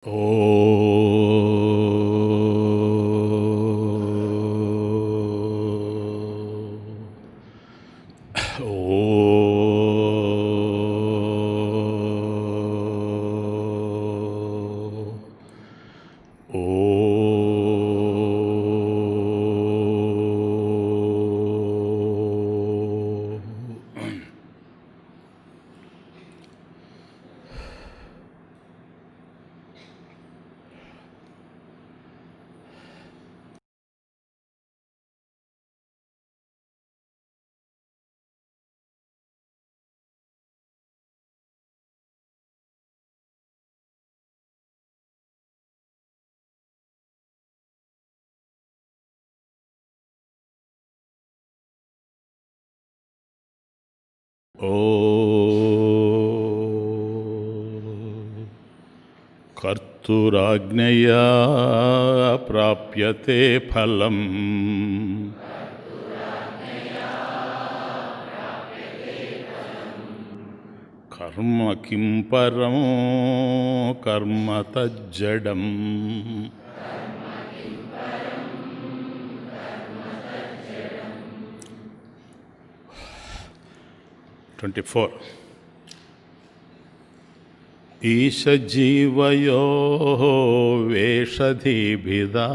ఓ కర్తురాజ్ఞయా ప్రాప్యతే ఫలం కర్మ కిం పరం కర్మ తజ్జడం. ఈశ జీవయో వేషధీభిదా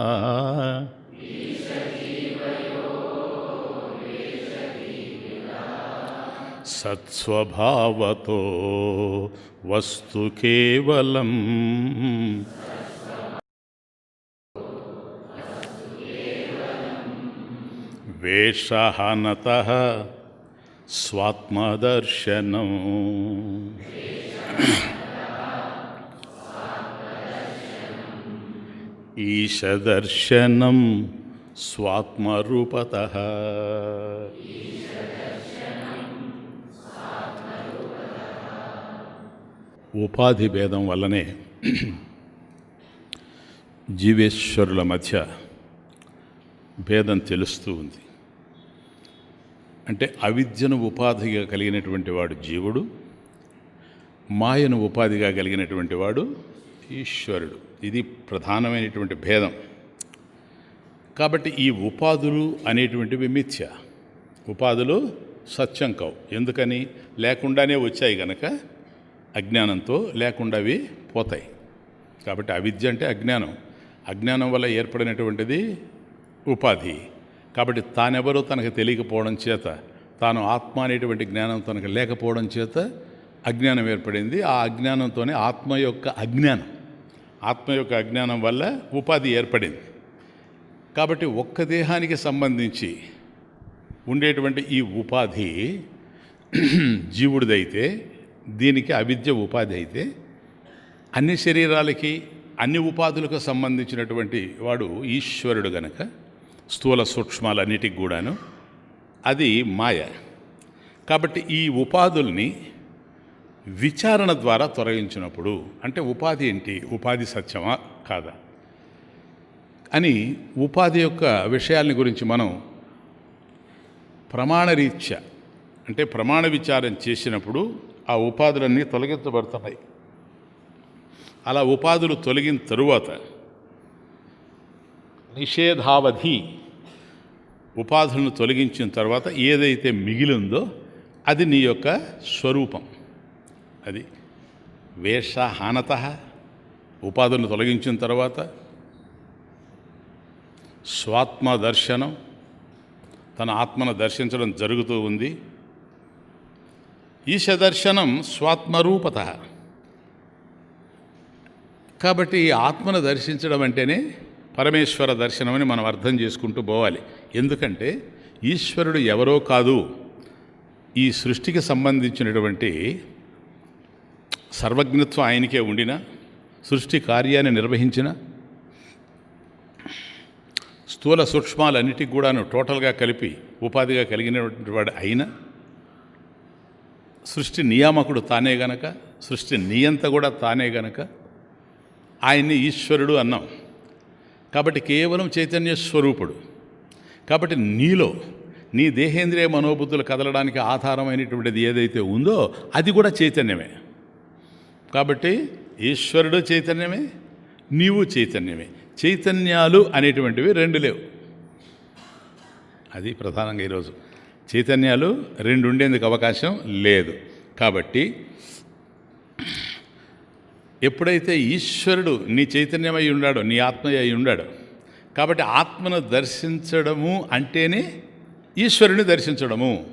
సత్స్వభావతో వస్తు కేవలం వేషహనతః స్వాత్మదర్శనం. ఈశదర్శనం స్వాత్మరూపతః. ఉపాధి భేదం వల్లనే జీవేశ్వరుల మధ్య భేదం తెలుస్తూ ఉంది. అంటే అవిద్యను ఉపాధిగా కలిగినటువంటి వాడు జీవుడు, మాయను ఉపాధిగా కలిగినటువంటి వాడు ఈశ్వరుడు. ఇది ప్రధానమైనటువంటి భేదం. కాబట్టి ఈ ఉపాధులు అనేటువంటివి మిథ్య. ఉపాధులు సత్యం కావు. ఎందుకని? లేకుండానే వచ్చాయి గనక అజ్ఞానంతో, లేకుండా అవి పోతాయి. కాబట్టి అవిద్య అంటే అజ్ఞానం. అజ్ఞానం వల్ల ఏర్పడినటువంటిది ఉపాధి. కాబట్టి తానెవరో తనకు తెలియకపోవడం చేత, తాను ఆత్మ అనేటువంటి జ్ఞానం తనకు లేకపోవడం చేత అజ్ఞానం ఏర్పడింది. ఆ అజ్ఞానంతోనే ఆత్మ యొక్క అజ్ఞానం వల్ల ఉపాధి ఏర్పడింది. కాబట్టి ఒక్క దేహానికి సంబంధించి ఉండేటువంటి ఈ ఉపాధి జీవుడిదైతే, దీనికి అవిద్య ఉపాధి అయితే, అన్ని శరీరాలకి అన్ని ఉపాధులకు సంబంధించినటువంటి వాడు ఈశ్వరుడు గనక స్థూల సూక్ష్మాలన్నిటికి కూడాను అది మాయ. కాబట్టి ఈ ఉపాధుల్ని విచారణ ద్వారా తొలగించినప్పుడు, అంటే ఉపాధి ఏంటి, ఉపాధి సత్యమా కాదా అని ఉపాధి యొక్క విషయాలని గురించి మనం ప్రమాణరీత్యా, అంటే ప్రమాణ విచారం చేసినప్పుడు ఆ ఉపాధులన్నీ తొలగించబడుతున్నాయి. అలా ఉపాధులు తొలగిన తరువాత నిషేధావధి, ఉపాధులను తొలగించిన తర్వాత ఏదైతే మిగిలిందో అది నీ యొక్క స్వరూపం. అది వేషహానత. ఉపాధులను తొలగించిన తర్వాత స్వాత్మ దర్శనం, తన ఆత్మను దర్శించడం జరుగుతూ ఉంది. ఈశ దర్శనం స్వాత్మరూపత. కాబట్టి ఈ ఆత్మను దర్శించడం అంటేనే పరమేశ్వర దర్శనం అని మనం అర్థం చేసుకుంటూ పోవాలి. ఎందుకంటే ఈశ్వరుడు ఎవరో కాదు, ఈ సృష్టికి సంబంధించినటువంటి సర్వజ్ఞత్వం ఆయనకే ఉండిన, సృష్టి కార్యాన్ని నిర్వహించిన, స్థూల సూక్ష్మాలన్నిటికి కూడాను టోటల్గా కలిపి ఉపాధిగా కలిగినటువంటి వాడు అయినా, సృష్టి నియామకుడు తానే గనక, సృష్టి నియంత కూడా తానే గనక ఆయన్ని ఈశ్వరుడు అన్నాం. కాబట్టి కేవలం చైతన్య స్వరూపుడు. కాబట్టి నీలో నీ దేహేంద్రియ మనోబుద్ధులు కదలడానికి ఆధారమైనటువంటిది ఏదైతే ఉందో అది కూడా చైతన్యమే. కాబట్టి ఈశ్వరుడు చైతన్యమే, నీవు చైతన్యమే. చైతన్యాలు అనేటువంటివి రెండు లేవు. అది ప్రధానంగా ఈరోజు చైతన్యాలు రెండు ఉండేందుకు అవకాశం లేదు. కాబట్టి ఎప్పుడైతే ఈశ్వరుడు నీ చైతన్యమై ఉన్నాడో, నీ ఆత్మ అయి ఉన్నాడో, కాబట్టి ఆత్మను దర్శించడము అంటేనే ఈశ్వరుని దర్శించడము.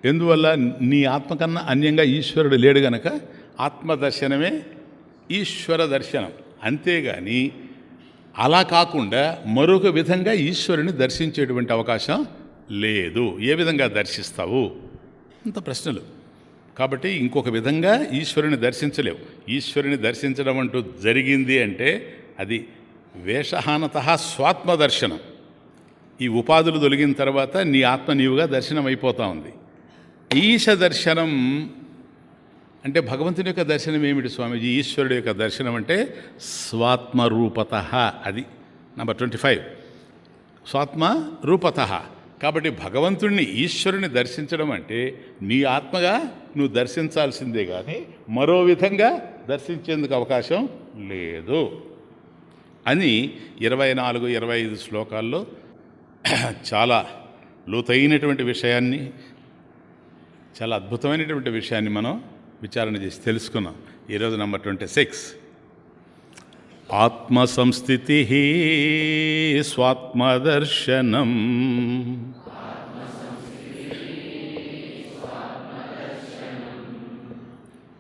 ఎందువల్ల నీ ఆత్మ కన్నా అన్యంగా ఈశ్వరుడు లేడు గనక ఆత్మదర్శనమే ఈశ్వర దర్శనం. అంతేగాని అలా కాకుండా మరొక విధంగా ఈశ్వరుని దర్శించేటువంటి అవకాశం లేదు. ఏ విధంగా దర్శిస్తావు? ఇంత ప్రశ్నలు. కాబట్టి ఇంకొక విధంగా ఈశ్వరుని దర్శించలేవు. ఈశ్వరుని దర్శించడం అంటూ జరిగింది అంటే అది వేషహానత స్వాత్మదర్శనం. ఈ ఉపాధులు తొలగిన తర్వాత నీ ఆత్మ నీవుగా దర్శనం అయిపోతూ ఉంది. ఈశ దర్శనం అంటే భగవంతుని యొక్క దర్శనం ఏమిటి స్వామీజీ? ఈశ్వరుడు యొక్క దర్శనం అంటే స్వాత్మరూపత. అది నంబర్ 25, స్వాత్మరూపత. కాబట్టి భగవంతుడిని, ఈశ్వరుని దర్శించడం అంటే నీ ఆత్మగా నువ్వు దర్శించాల్సిందే కానీ మరో విధంగా దర్శించేందుకు అవకాశం లేదు అని 24, 25 శ్లోకాల్లో చాలా లోతైనటువంటి విషయాన్ని, చాలా అద్భుతమైనటువంటి విషయాన్ని మనం విచారణ చేసి తెలుసుకున్నాం. ఈరోజు నంబర్ 26, ఆత్మసంస్థితి స్వాత్మదర్శనం.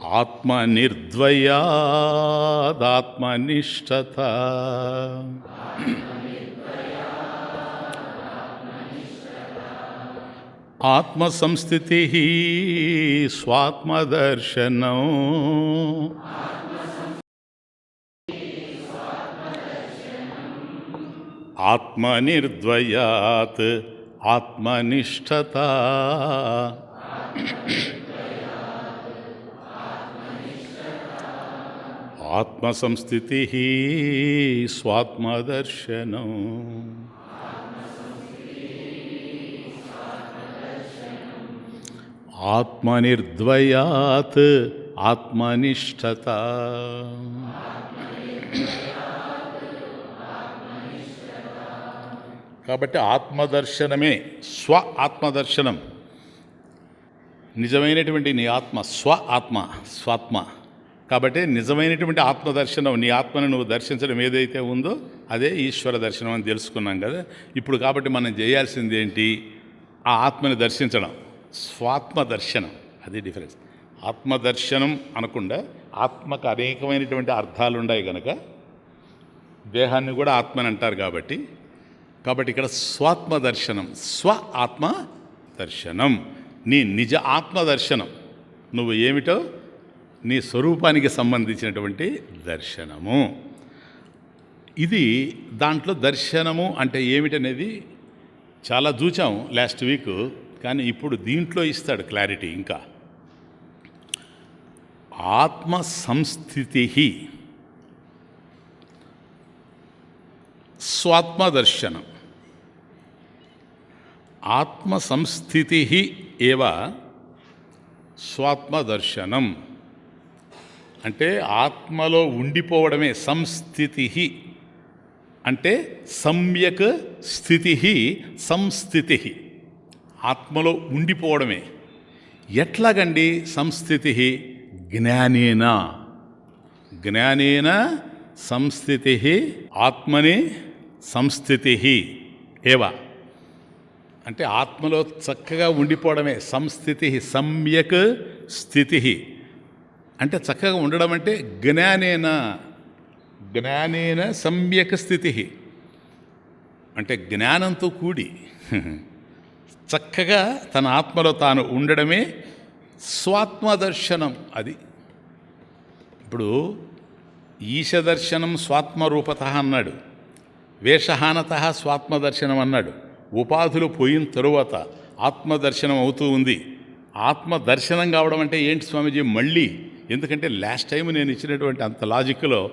ఆత్మనిర్ద్వయాదాత్మనిష్టత. ఆత్మసంస్థితి స్వాత్మదర్శనం. ఆత్మనిర్ద్వయాత్ ఆత్మనిష్టత. ఆత్మసంస్థితి స్వాత్మదర్శనం. ఆత్మనిర్ద్వయాత్ ఆత్మనిష్టత. కాబట్టి ఆత్మదర్శనమే స్వ ఆత్మదర్శనం. నిజమైనటువంటి నీ ఆత్మ స్వ ఆత్మ, స్వాత్మ. కాబట్టి నిజమైనటువంటి ఆత్మదర్శనం, నీ ఆత్మను నువ్వు దర్శించడం ఏదైతే ఉందో అదే ఈశ్వర దర్శనం అని తెలుసుకున్నాం కదా. ఇప్పుడు కాబట్టి మనం చేయాల్సింది ఏంటి? ఆ ఆత్మని దర్శించడం, స్వాత్మ దర్శనం. అది డిఫరెన్స్. ఆత్మదర్శనం అనకుండా ఆత్మకు అనేకమైనటువంటి అర్థాలు ఉన్నాయి కనుక దేహాన్ని కూడా ఆత్మని అంటారు. కాబట్టి ఇక్కడ స్వాత్మ దర్శనం, స్వ ఆత్మ దర్శనం, నీ నిజ ఆత్మ దర్శనం. నువ్వు ఏమిటో నీ స్వరూపానికి సంబంధించినటువంటి దర్శనము. ఇది దాంట్లో దర్శనము అంటే ఏమిటనేది చాలా చూచాం లాస్ట్ వీక్. కానీ ఇప్పుడు దీంట్లో ఇస్తాడు క్లారిటీ. ఇంకా ఆత్మ సంస్థితి స్వాత్మదర్శనం. ఆత్మ సంస్థితి ఏవ స్వాత్మదర్శనం. అంటే ఆత్మలో ఉండిపోవడమే సంస్థితి. అంటే సమ్యక్ స్థితి సంస్థితి. ఆత్మలో ఉండిపోవడమే. ఎట్లాగండి సంస్థితి? జ్ఞానేన. జ్ఞానేన సంస్థితి ఆత్మని సంస్థితి ఏవ. అంటే ఆత్మలో చక్కగా ఉండిపోవడమే సంస్థితి. సమ్యక్ స్థితి అంటే చక్కగా ఉండడం అంటే జ్ఞానేన. జ్ఞానేన సమ్యక్ స్థితి అంటే జ్ఞానంతో కూడి చక్కగా తన ఆత్మలో తాను ఉండడమే స్వాత్మదర్శనం. అది ఇప్పుడు ఈశదర్శనం స్వాత్మరూపత అన్నాడు, వేషహానత స్వాత్మదర్శనం అన్నాడు. ఉపాధులు పోయిన తరువాత ఆత్మదర్శనం అవుతూ ఉంది. ఆత్మదర్శనం కావడం అంటే ఏంటి స్వామీజీ? మళ్ళీ ఎందుకంటే లాస్ట్ టైం నేను ఇచ్చినటువంటి అంత లాజిక్లో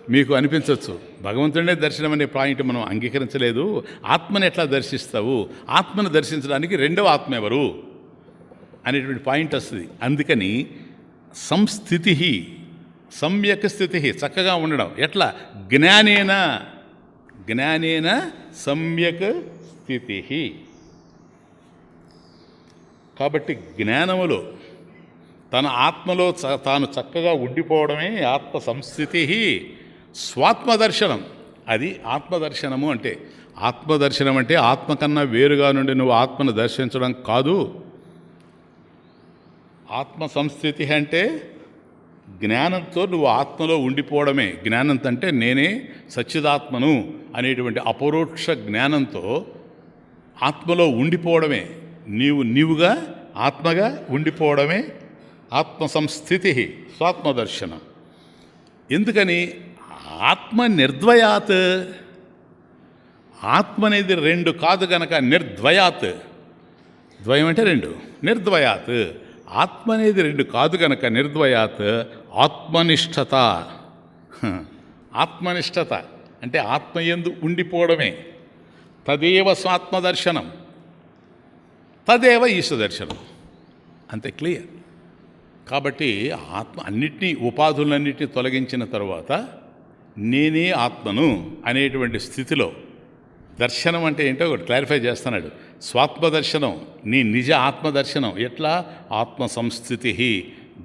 మీకు అనిపించవచ్చు భగవంతుడే దర్శనం అనే పాయింట్ మనం అంగీకరించలేదు. ఆత్మని ఎట్లా దర్శిస్తావు? ఆత్మను దర్శించడానికి రెండవ ఆత్మ ఎవరు అనేటువంటి పాయింట్ వస్తుంది. అందుకని సంస్థితి సమ్యక్ స్థితి, చక్కగా ఉండడం. ఎట్లా? జ్ఞానేన, జ్ఞానేన సమ్యక్ స్థితి. కాబట్టి జ్ఞానములో తన ఆత్మలో తాను చక్కగా ఉండిపోవడమే ఆత్మ సంస్థితి. స్వాత్మదర్శనం, అది ఆత్మదర్శనము అంటే. ఆత్మదర్శనం అంటే ఆత్మ కన్నా వేరుగా నుండి నువ్వు ఆత్మను దర్శించడం కాదు. ఆత్మ సంస్థితి అంటే జ్ఞానంతో నువ్వు ఆత్మలో ఉండిపోవడమే. జ్ఞానంతో అంటే నేనే సచ్చిదాత్మను అనేటువంటి అపరోక్ష జ్ఞానంతో ఆత్మలో ఉండిపోవడమే. నీవుగా ఆత్మగా ఉండిపోవడమే ఆత్మ సంస్థితి, స్వాత్మదర్శనం. ఎందుకని? ఆత్మ నిర్ద్వయాత్. ఆత్మ అనేది రెండు కాదు గనక నిర్ద్వయాత్. ద్వయం అంటే రెండు, నిర్ద్వయాత్. ఆత్మ అనేది రెండు కాదు గనక నిర్ద్వయాత్. ఆత్మనిష్టత, ఆత్మనిష్టత అంటే ఆత్మయందు ఉండిపోవడమే. తదేవ స్వాత్మదర్శనం, తదేవ ఈశ్వదర్శనం. అంతే, క్లియర్. కాబట్టి ఆత్మ అన్నిటినీ, ఉపాధులన్నిటినీ తొలగించిన తర్వాత నేనే ఆత్మను అనేటువంటి స్థితిలో దర్శనం అంటే ఏంటో ఒకటి క్లారిఫై చేస్తున్నాడు. స్వాత్మదర్శనం, నీ నిజ ఆత్మదర్శనం. ఎట్లా? ఆత్మ సంస్థితి,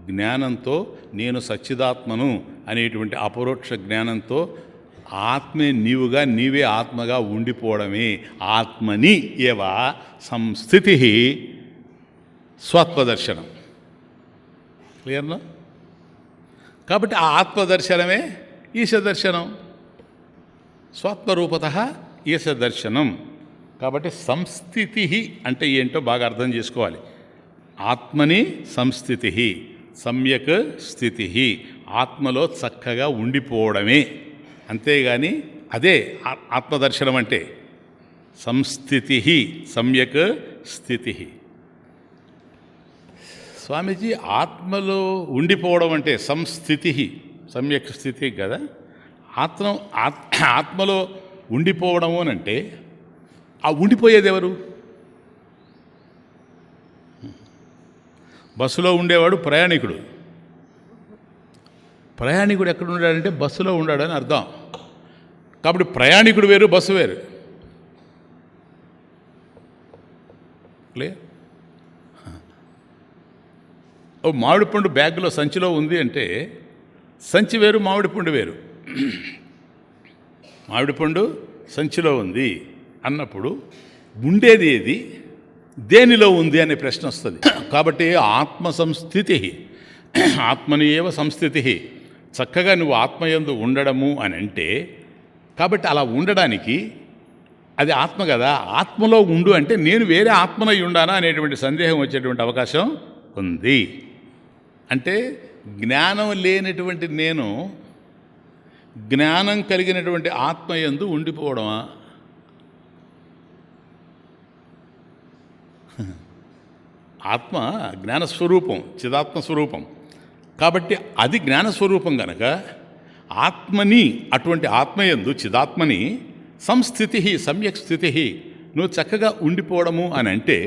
జ్ఞానంతో నేను సచ్చిదాత్మను అనేటువంటి అపరోక్ష జ్ఞానంతో ఆత్మే నీవుగా, నీవే ఆత్మగా ఉండిపోవడమే ఆత్మని ఏవ సంస్థితి, స్వాత్మదర్శనం. క్లియర్నా? కాబట్టి ఆ ఆత్మదర్శనమే ఈశదర్శనం. స్వాత్మరూపత ఈశదర్శనం. కాబట్టి సంస్థితి అంటే ఏంటో బాగా అర్థం చేసుకోవాలి. ఆత్మని సంస్థితి, సమ్యక్ స్థితి, ఆత్మలో చక్కగా ఉండిపోవడమే. అంతేగాని అదే ఆత్మదర్శనం అంటే. సంస్థితి, సమ్యక్ స్థితి. స్వామీజీ, ఆత్మలో ఉండిపోవడం అంటే సంస్థితి, సమ్యక్ స్థితి కదా. ఆత్మలో ఉండిపోవడము అని అంటే ఆ ఉండిపోయేది ఎవరు? బస్సులో ఉండేవాడు ప్రయాణికుడు. ప్రయాణికుడు ఎక్కడ ఉన్నాడంటే బస్సులో ఉన్నాడని అర్థం. కాబట్టి ప్రయాణికుడు వేరు, బస్సు వేరు. క్లియర్? ఓ మామిడి పండు బ్యాగ్లో సంచిలో ఉంది అంటే సంచి వేరు, మామిడి పండు వేరు. మామిడి పండు సంచిలో ఉంది అన్నప్పుడు ఉండేది ఏది, దేనిలో ఉంది అనే ప్రశ్న వస్తుంది. కాబట్టి ఆత్మ సంస్థితి, ఆత్మని ఏవ సంస్థితి, చక్కగా నువ్వు ఆత్మయందు ఉండడము అని అంటే, కాబట్టి అలా ఉండడానికి అది ఆత్మ కదా. ఆత్మలో ఉండు అంటే నేను వేరే ఆత్మనై ఉండానా అనేటువంటి సందేహం వచ్చేటువంటి అవకాశం ఉంది. అంటే జ్ఞానం లేనటువంటి నేను జ్ఞానం కలిగినటువంటి ఆత్మయందు ఉండిపోవడమా? ఆత్మ జ్ఞానస్వరూపం, చిదాత్మస్వరూపం. కాబట్టి అది జ్ఞానస్వరూపం కనుక ఆత్మని, అటువంటి ఆత్మయందు చిదాత్మని సంస్థితి, సమ్యక్ స్థితి, నువ్వు చక్కగా ఉండిపోవడము అని అంటే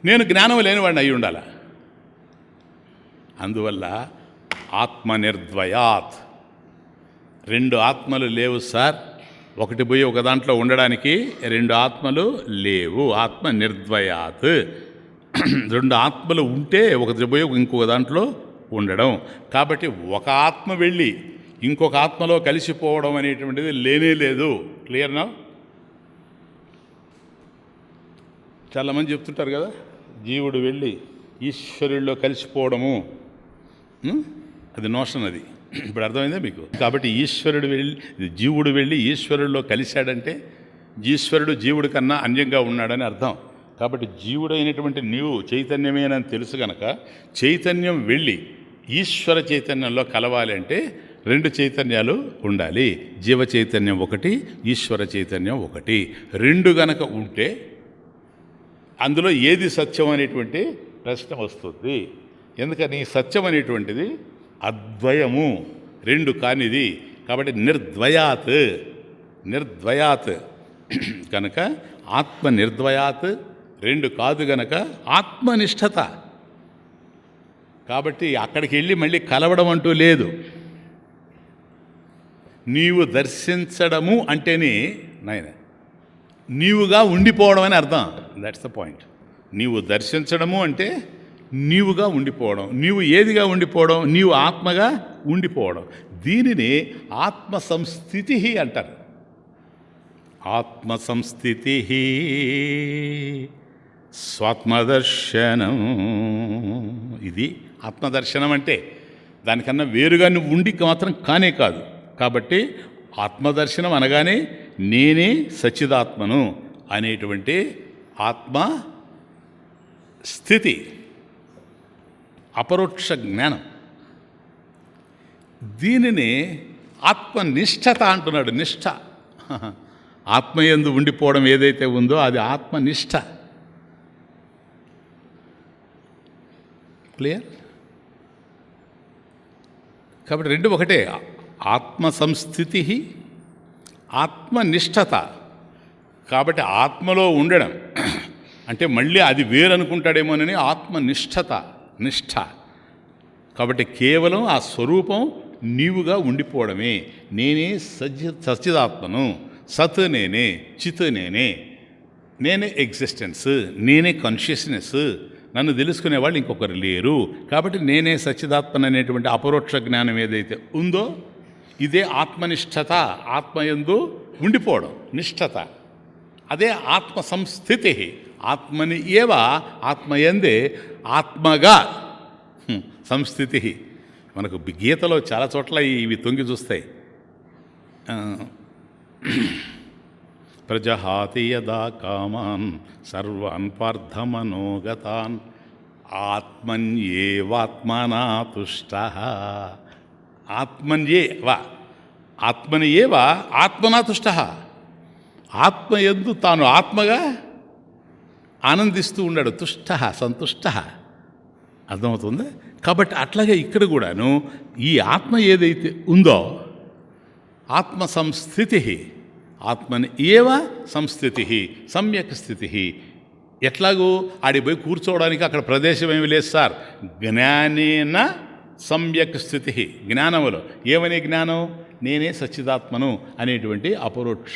నేను జ్ఞానం లేనివాడిని అయి ఉండాల. అందువల్ల ఆత్మ నిర్ద్వయాత్. రెండు ఆత్మలు లేవు సార్. ఒకటి పోయి ఒక దాంట్లో ఉండడానికి రెండు ఆత్మలు లేవు. ఆత్మ నిర్ద్వయాత్. రెండు ఆత్మలు ఉంటే ఒకటి పోయి ఇంకొక దాంట్లో ఉండడం. కాబట్టి ఒక ఆత్మ వెళ్ళి ఇంకొక ఆత్మలో కలిసిపోవడం అనేటువంటిది లేనే లేదు. క్లియర్నా? చాలామంది చెప్తుంటారు కదా, జీవుడు వెళ్ళి ఈశ్వరుల్లో కలిసిపోవడము, అది నోషన్. అది ఇప్పుడు అర్థమైందా మీకు? కాబట్టి జీవుడు వెళ్ళి ఈశ్వరుల్లో కలిశాడంటే ఈశ్వరుడు జీవుడి కన్నా అన్యంగా ఉన్నాడని అర్థం. కాబట్టి జీవుడైనటువంటి నీవు చైతన్యమేనని తెలుసు కనుక చైతన్యం వెళ్ళి ఈశ్వర చైతన్యంలో కలవాలి అంటే రెండు చైతన్యాలు ఉండాలి. జీవ చైతన్యం ఒకటి, ఈశ్వర చైతన్యం ఒకటి. రెండు గనక ఉంటే అందులో ఏది సత్యం అనేటువంటి ప్రశ్న వస్తుంది. ఎందుకని? సత్యం అనేటువంటిది అద్వయము, రెండు కానిది. కాబట్టి నిర్ద్వయాత్, నిర్ద్వయాత్ కనుక ఆత్మ నిర్ద్వయాత్, రెండు కాదు గనక ఆత్మనిష్టత. కాబట్టి అక్కడికి వెళ్ళి మళ్ళీ కలవడం అంటూ లేదు. నీవు దర్శించడము అంటేనే నాయన నీవుగా ఉండిపోవడం అని అర్థం. That's the point. నీవు దర్శించడము అంటే నీవుగా ఉండిపోవడం. నీవు ఏదిగా ఉండిపోవడం? నీవు ఆత్మగా ఉండిపోవడం. దీనిని ఆత్మ సంస్థితి అంటారు. ఆత్మ సంస్థితి స్వాత్మదర్శనం. ఇది ఆత్మదర్శనం అంటే. దానికన్నా వేరుగా నువ్వు ఉండి మాత్రం కానే కాదు. కాబట్టి ఆత్మదర్శనం అనగానే నేనే సచ్చిదాత్మను అనేటువంటి ఆత్మ స్థితి, అపరోక్ష జ్ఞానం. దీనిని ఆత్మనిష్టత అంటున్నాడు. నిష్ఠ, ఆత్మయందు ఉండిపోవడం ఏదైతే ఉందో అది ఆత్మనిష్ట. క్లియర్? కాబట్టి రెండు ఒకటే. ఆత్మ సంస్థితి, ఆత్మనిష్టత. కాబట్టి ఆత్మలో ఉండడం అంటే మళ్ళీ అది వేరనుకుంటాడేమోనని ఆత్మనిష్టత, నిష్ఠ. కాబట్టి కేవలం ఆ స్వరూపం నీవుగా ఉండిపోవడమే. నేనే సచ్చిదాత్మను, సత్ నేనే, చిత్ నేనే, నేనే ఎగ్జిస్టెన్స్, నేనే కాన్షియస్నెస్. నన్ను తెలుసుకునేవాళ్ళు ఇంకొకరు లేరు. కాబట్టి నేనే సచ్చిదాత్మను అనేటువంటి అపరోక్ష జ్ఞానం ఏదైతే ఉందో ఇదే ఆత్మనిష్టత. ఆత్మయందు ఉండిపోవడం నిష్ఠత. అదే ఆత్మ సంస్థితి. ఆత్మని ఏవ ఆత్మయందే ఆత్మగా సంస్థితి. మనకు గీతలో చాలా చోట్ల ఇవి తొంగి చూస్తాయి. ప్రజహాతి యదా కామాన్ సర్వాన్ పార్థమనోగతాన్ ఆత్మన్యేవాత్మనా తుష్టః. ఆత్మనియేవ ఆత్మనా తుష్టః. ఆత్మయందు తాను ఆత్మగా ఆనందిస్తూ ఉన్నాడు. తుష్టః, సంతుష్టః. అర్థమవుతుంది? కాబట్టి అట్లాగే ఇక్కడ కూడాను ఈ ఆత్మ ఏదైతే ఉందో ఆత్మ సంస్థితి, ఆత్మని ఏవ సంస్థితి, సమ్యక్ స్థితి. ఎట్లాగూ ఆడిపోయి కూర్చోవడానికి అక్కడ ప్రదేశం ఏమి లేదు సార్. జ్ఞానేన సమ్యక్ స్థితి. జ్ఞానములో ఏమనే జ్ఞానం? నేనే సచ్చిదాత్మను అనేటువంటి అపరోక్ష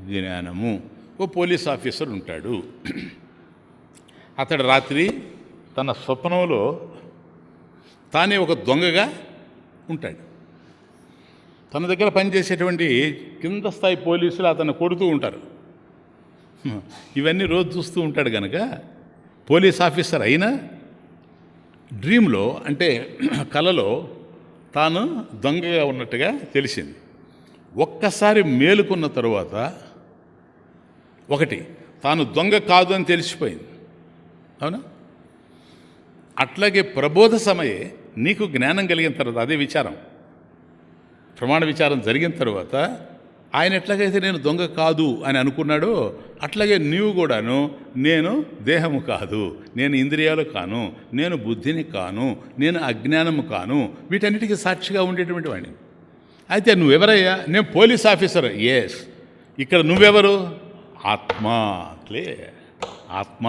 జ్ఞానము. ఓ పోలీస్ ఆఫీసర్ ఉంటాడు. అతడు రాత్రి తన స్వప్నంలో తానే ఒక దొంగగా ఉంటాడు. తన దగ్గర పనిచేసేటువంటి కింద స్థాయి పోలీసులు అతను కొడుతూ ఉంటారు. ఇవన్నీ రోజు చూస్తూ ఉంటాడు కనుక పోలీస్ ఆఫీసర్ అయినా డ్రీమ్లో అంటే కలలో తాను దొంగగా ఉన్నట్టుగా తెలిసింది. ఒక్కసారి మేలుకున్న తరువాత ఒకటి తాను దొంగ కాదు అని తెలిసిపోయింది. అవునా? అట్లాగే ప్రబోధ సమయే నీకు జ్ఞానం కలిగిన తర్వాత అదే విచారం, ప్రమాణ విచారం జరిగిన తర్వాత ఆయన ఎట్లాగైతే నేను దొంగ కాదు అని అనుకున్నాడో అట్లాగే నీవు కూడాను నేను దేహము కాదు, నేను ఇంద్రియాలు కాను, నేను బుద్ధిని కాను, నేను అజ్ఞానము కాను, వీటన్నిటికీ సాక్షిగా ఉండేటువంటి వాడిని. అయితే నువ్వెవరయ్యా? నేను పోలీస్ ఆఫీసర్. ఎస్. ఇక్కడ నువ్వెవరు? ఆత్మ. క్లే ఆత్మ.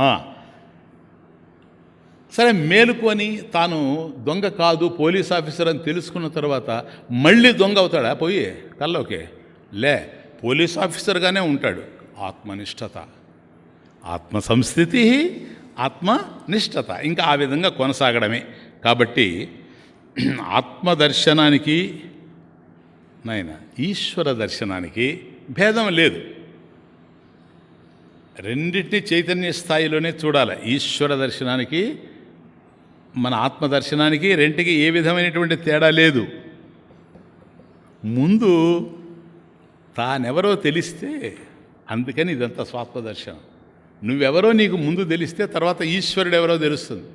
సరే, మేలుకొని తాను దొంగ కాదు పోలీస్ ఆఫీసర్ అని తెలుసుకున్న తర్వాత మళ్ళీ దొంగ అవుతాడా పోయి కల్లోకే? లే, పోలీస్ ఆఫీసర్గానే ఉంటాడు. ఆత్మనిష్టత, ఆత్మ సంస్థితి, ఆత్మనిష్టత. ఇంకా ఆ విధంగా కొనసాగడమే. కాబట్టి ఆత్మదర్శనానికి నాయన ఈశ్వర దర్శనానికి భేదం లేదు. రెండింటినీ చైతన్య స్థాయిలోనే చూడాలి. ఈశ్వర దర్శనానికి మన ఆత్మదర్శనానికి రెంటికి ఏ విధమైనటువంటి తేడా లేదు. ముందు తానెవరో తెలిస్తే, అందుకని ఇదంతా స్వాత్మదర్శనం. నువ్వెవరో నీకు ముందు తెలిస్తే తర్వాత ఈశ్వరుడు ఎవరో తెలుస్తుంది.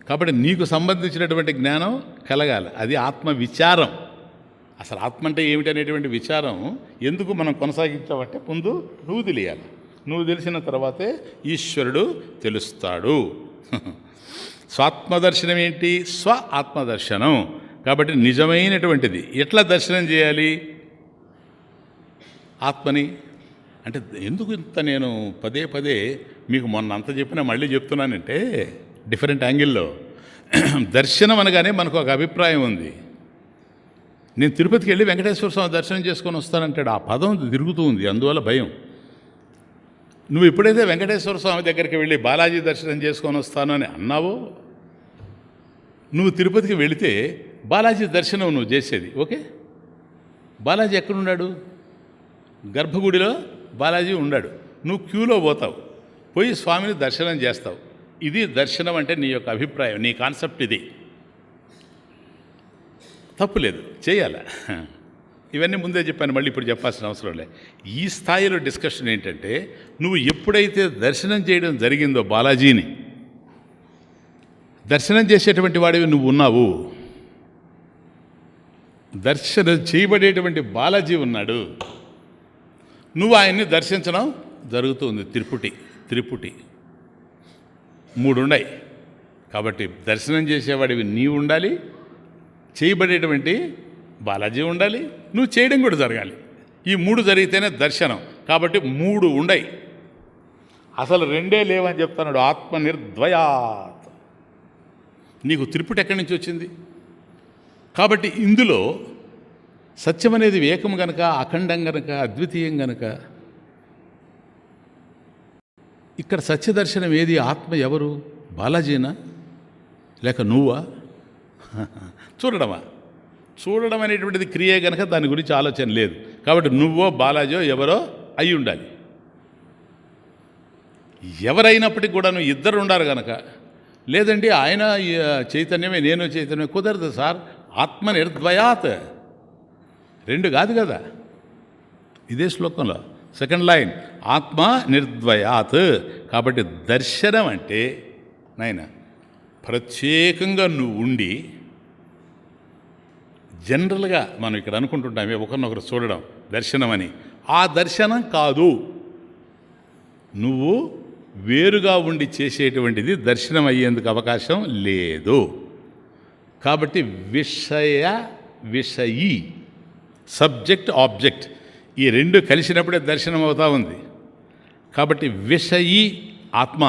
కాబట్టి నీకు సంబంధించినటువంటి జ్ఞానం కలగాలి. అది ఆత్మ విచారం. అసలు ఆత్మ అంటే ఏమిటి అనేటువంటి విచారం ఎందుకు మనం కొనసాగించామంటే ముందు నువ్వు తెలియాలి. నువ్వు తెలిసిన తర్వాతే ఈశ్వరుడు తెలుస్తాడు. స్వాత్మదర్శనం ఏంటి? స్వ ఆత్మదర్శనం. కాబట్టి నిజమైనటువంటిది ఎట్లా దర్శనం చేయాలి ఆత్మని అంటే? ఎందుకు ఇంత నేను పదే పదే మీకు మొన్న అంత చెప్పినా మళ్ళీ చెప్తున్నానంటే డిఫరెంట్ యాంగిల్లో దర్శనం అనగానే మనకు ఒక అభిప్రాయం ఉంది. నేను తిరుపతికి వెళ్ళి వెంకటేశ్వర స్వామి దర్శనం చేసుకొని వస్తానంటాడు. ఆ పదం తిరుగుతూ ఉంది, అందువల్ల భయం. నువ్వు ఎప్పుడైతే వెంకటేశ్వర స్వామి దగ్గరికి వెళ్ళి బాలాజీ దర్శనం చేసుకొని వస్తాను అని అన్నావో, నువ్వు తిరుపతికి వెళితే బాలాజీ దర్శనం నువ్వు చేసేది. ఓకే, బాలాజీ ఎక్కడున్నాడు? గర్భగుడిలో బాలాజీ ఉన్నాడు. నువ్వు క్యూలో పోతావు, పోయి స్వామిని దర్శనం చేస్తావు. ఇది దర్శనం అంటే నీ యొక్క అభిప్రాయం, నీ కాన్సెప్ట్ ఇది. తప్పులేదు, చేయాలా. ఇవన్నీ ముందే చెప్పాను, మళ్ళీ ఇప్పుడు చెప్పాల్సిన అవసరం లే. ఈ స్థాయిలో డిస్కషన్ ఏంటంటే, నువ్వు ఎప్పుడైతే దర్శనం చేయడం జరిగిందో బాలాజీని, దర్శనం చేసేటువంటి వాడివి నువ్వు ఉన్నావు, దర్శనం చేయబడేటువంటి బాలాజీ ఉన్నాడు, నువ్వు ఆయన్ని దర్శించడం జరుగుతుంది. త్రిపుటి 3 ఉన్నాయి. కాబట్టి దర్శనం చేసేవాడివి నీవు ఉండాలి, చేయబడేటువంటి బాలాజీ ఉండాలి, నువ్వు చేయడం కూడా జరగాలి. ఈ 3 జరిగితేనే దర్శనం. కాబట్టి 3 ఉన్నాయి. అసలు 2 లేవని చెప్తున్నాడు. ఆత్మ నిర్ద్వయాత్. నీకు త్రిపుటి ఎక్కడి నుంచి వచ్చింది? కాబట్టి ఇందులో సత్యం అనేది ఏకం గనక, అఖండం గనక, అద్వితీయం గనక, ఇక్కడ సత్యదర్శనం ఏది? ఆత్మ ఎవరు? బాలాజీనా లేక నువ్వా? చూడడం అనేటువంటిది క్రియ గనక దాని గురించి ఆలోచన లేదు. కాబట్టి నువ్వో బాలాజీయో ఎవరో అయి ఉండాలి. ఎవరైనప్పటికీ కూడా నువ్వు ఇద్దరు ఉండాలి గనక, లేదంటే ఆయన చైతన్యమే నేను చైతన్యమే కుదరదు సార్. ఆత్మ నిర్ద్వయాత్, 2 కాదు కదా. ఇదే శ్లోకంలో సెకండ్ లైన్, ఆత్మ నిర్ద్వయాత్. కాబట్టి దర్శనం అంటే నాయన ప్రత్యేకంగా నువ్వు ఉండి, జనరల్గా మనం ఇక్కడ అనుకుంటుంటామే ఒకరినొకరు చూడడం దర్శనం అని. ఆ దర్శనం కాదు, నువ్వు వేరుగా ఉండి చేసేటువంటిది దర్శనం అయ్యేందుకు అవకాశం లేదు. కాబట్టి విషయి సబ్జెక్ట్ ఆబ్జెక్ట్ ఈ 2 కలిసినప్పుడే దర్శనం అవుతా ఉంది. కాబట్టి విషయి ఆత్మ,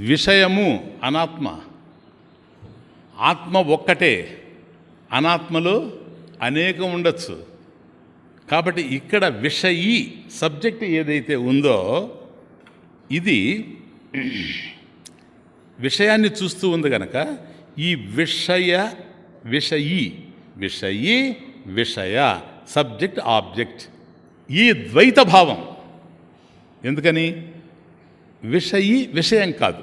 విషయము అనాత్మ. ఆత్మ ఒక్కటే, అనాత్మలో అనేకం ఉండొచ్చు. కాబట్టి ఇక్కడ విషయి సబ్జెక్ట్ ఏదైతే ఉందో ఇది విషయాన్ని చూస్తూ ఉంది కనుక ఈ విషయి విషయ సబ్జెక్ట్ ఆబ్జెక్ట్ ఈ ద్వైత భావం. ఎందుకని? విషయం కాదు,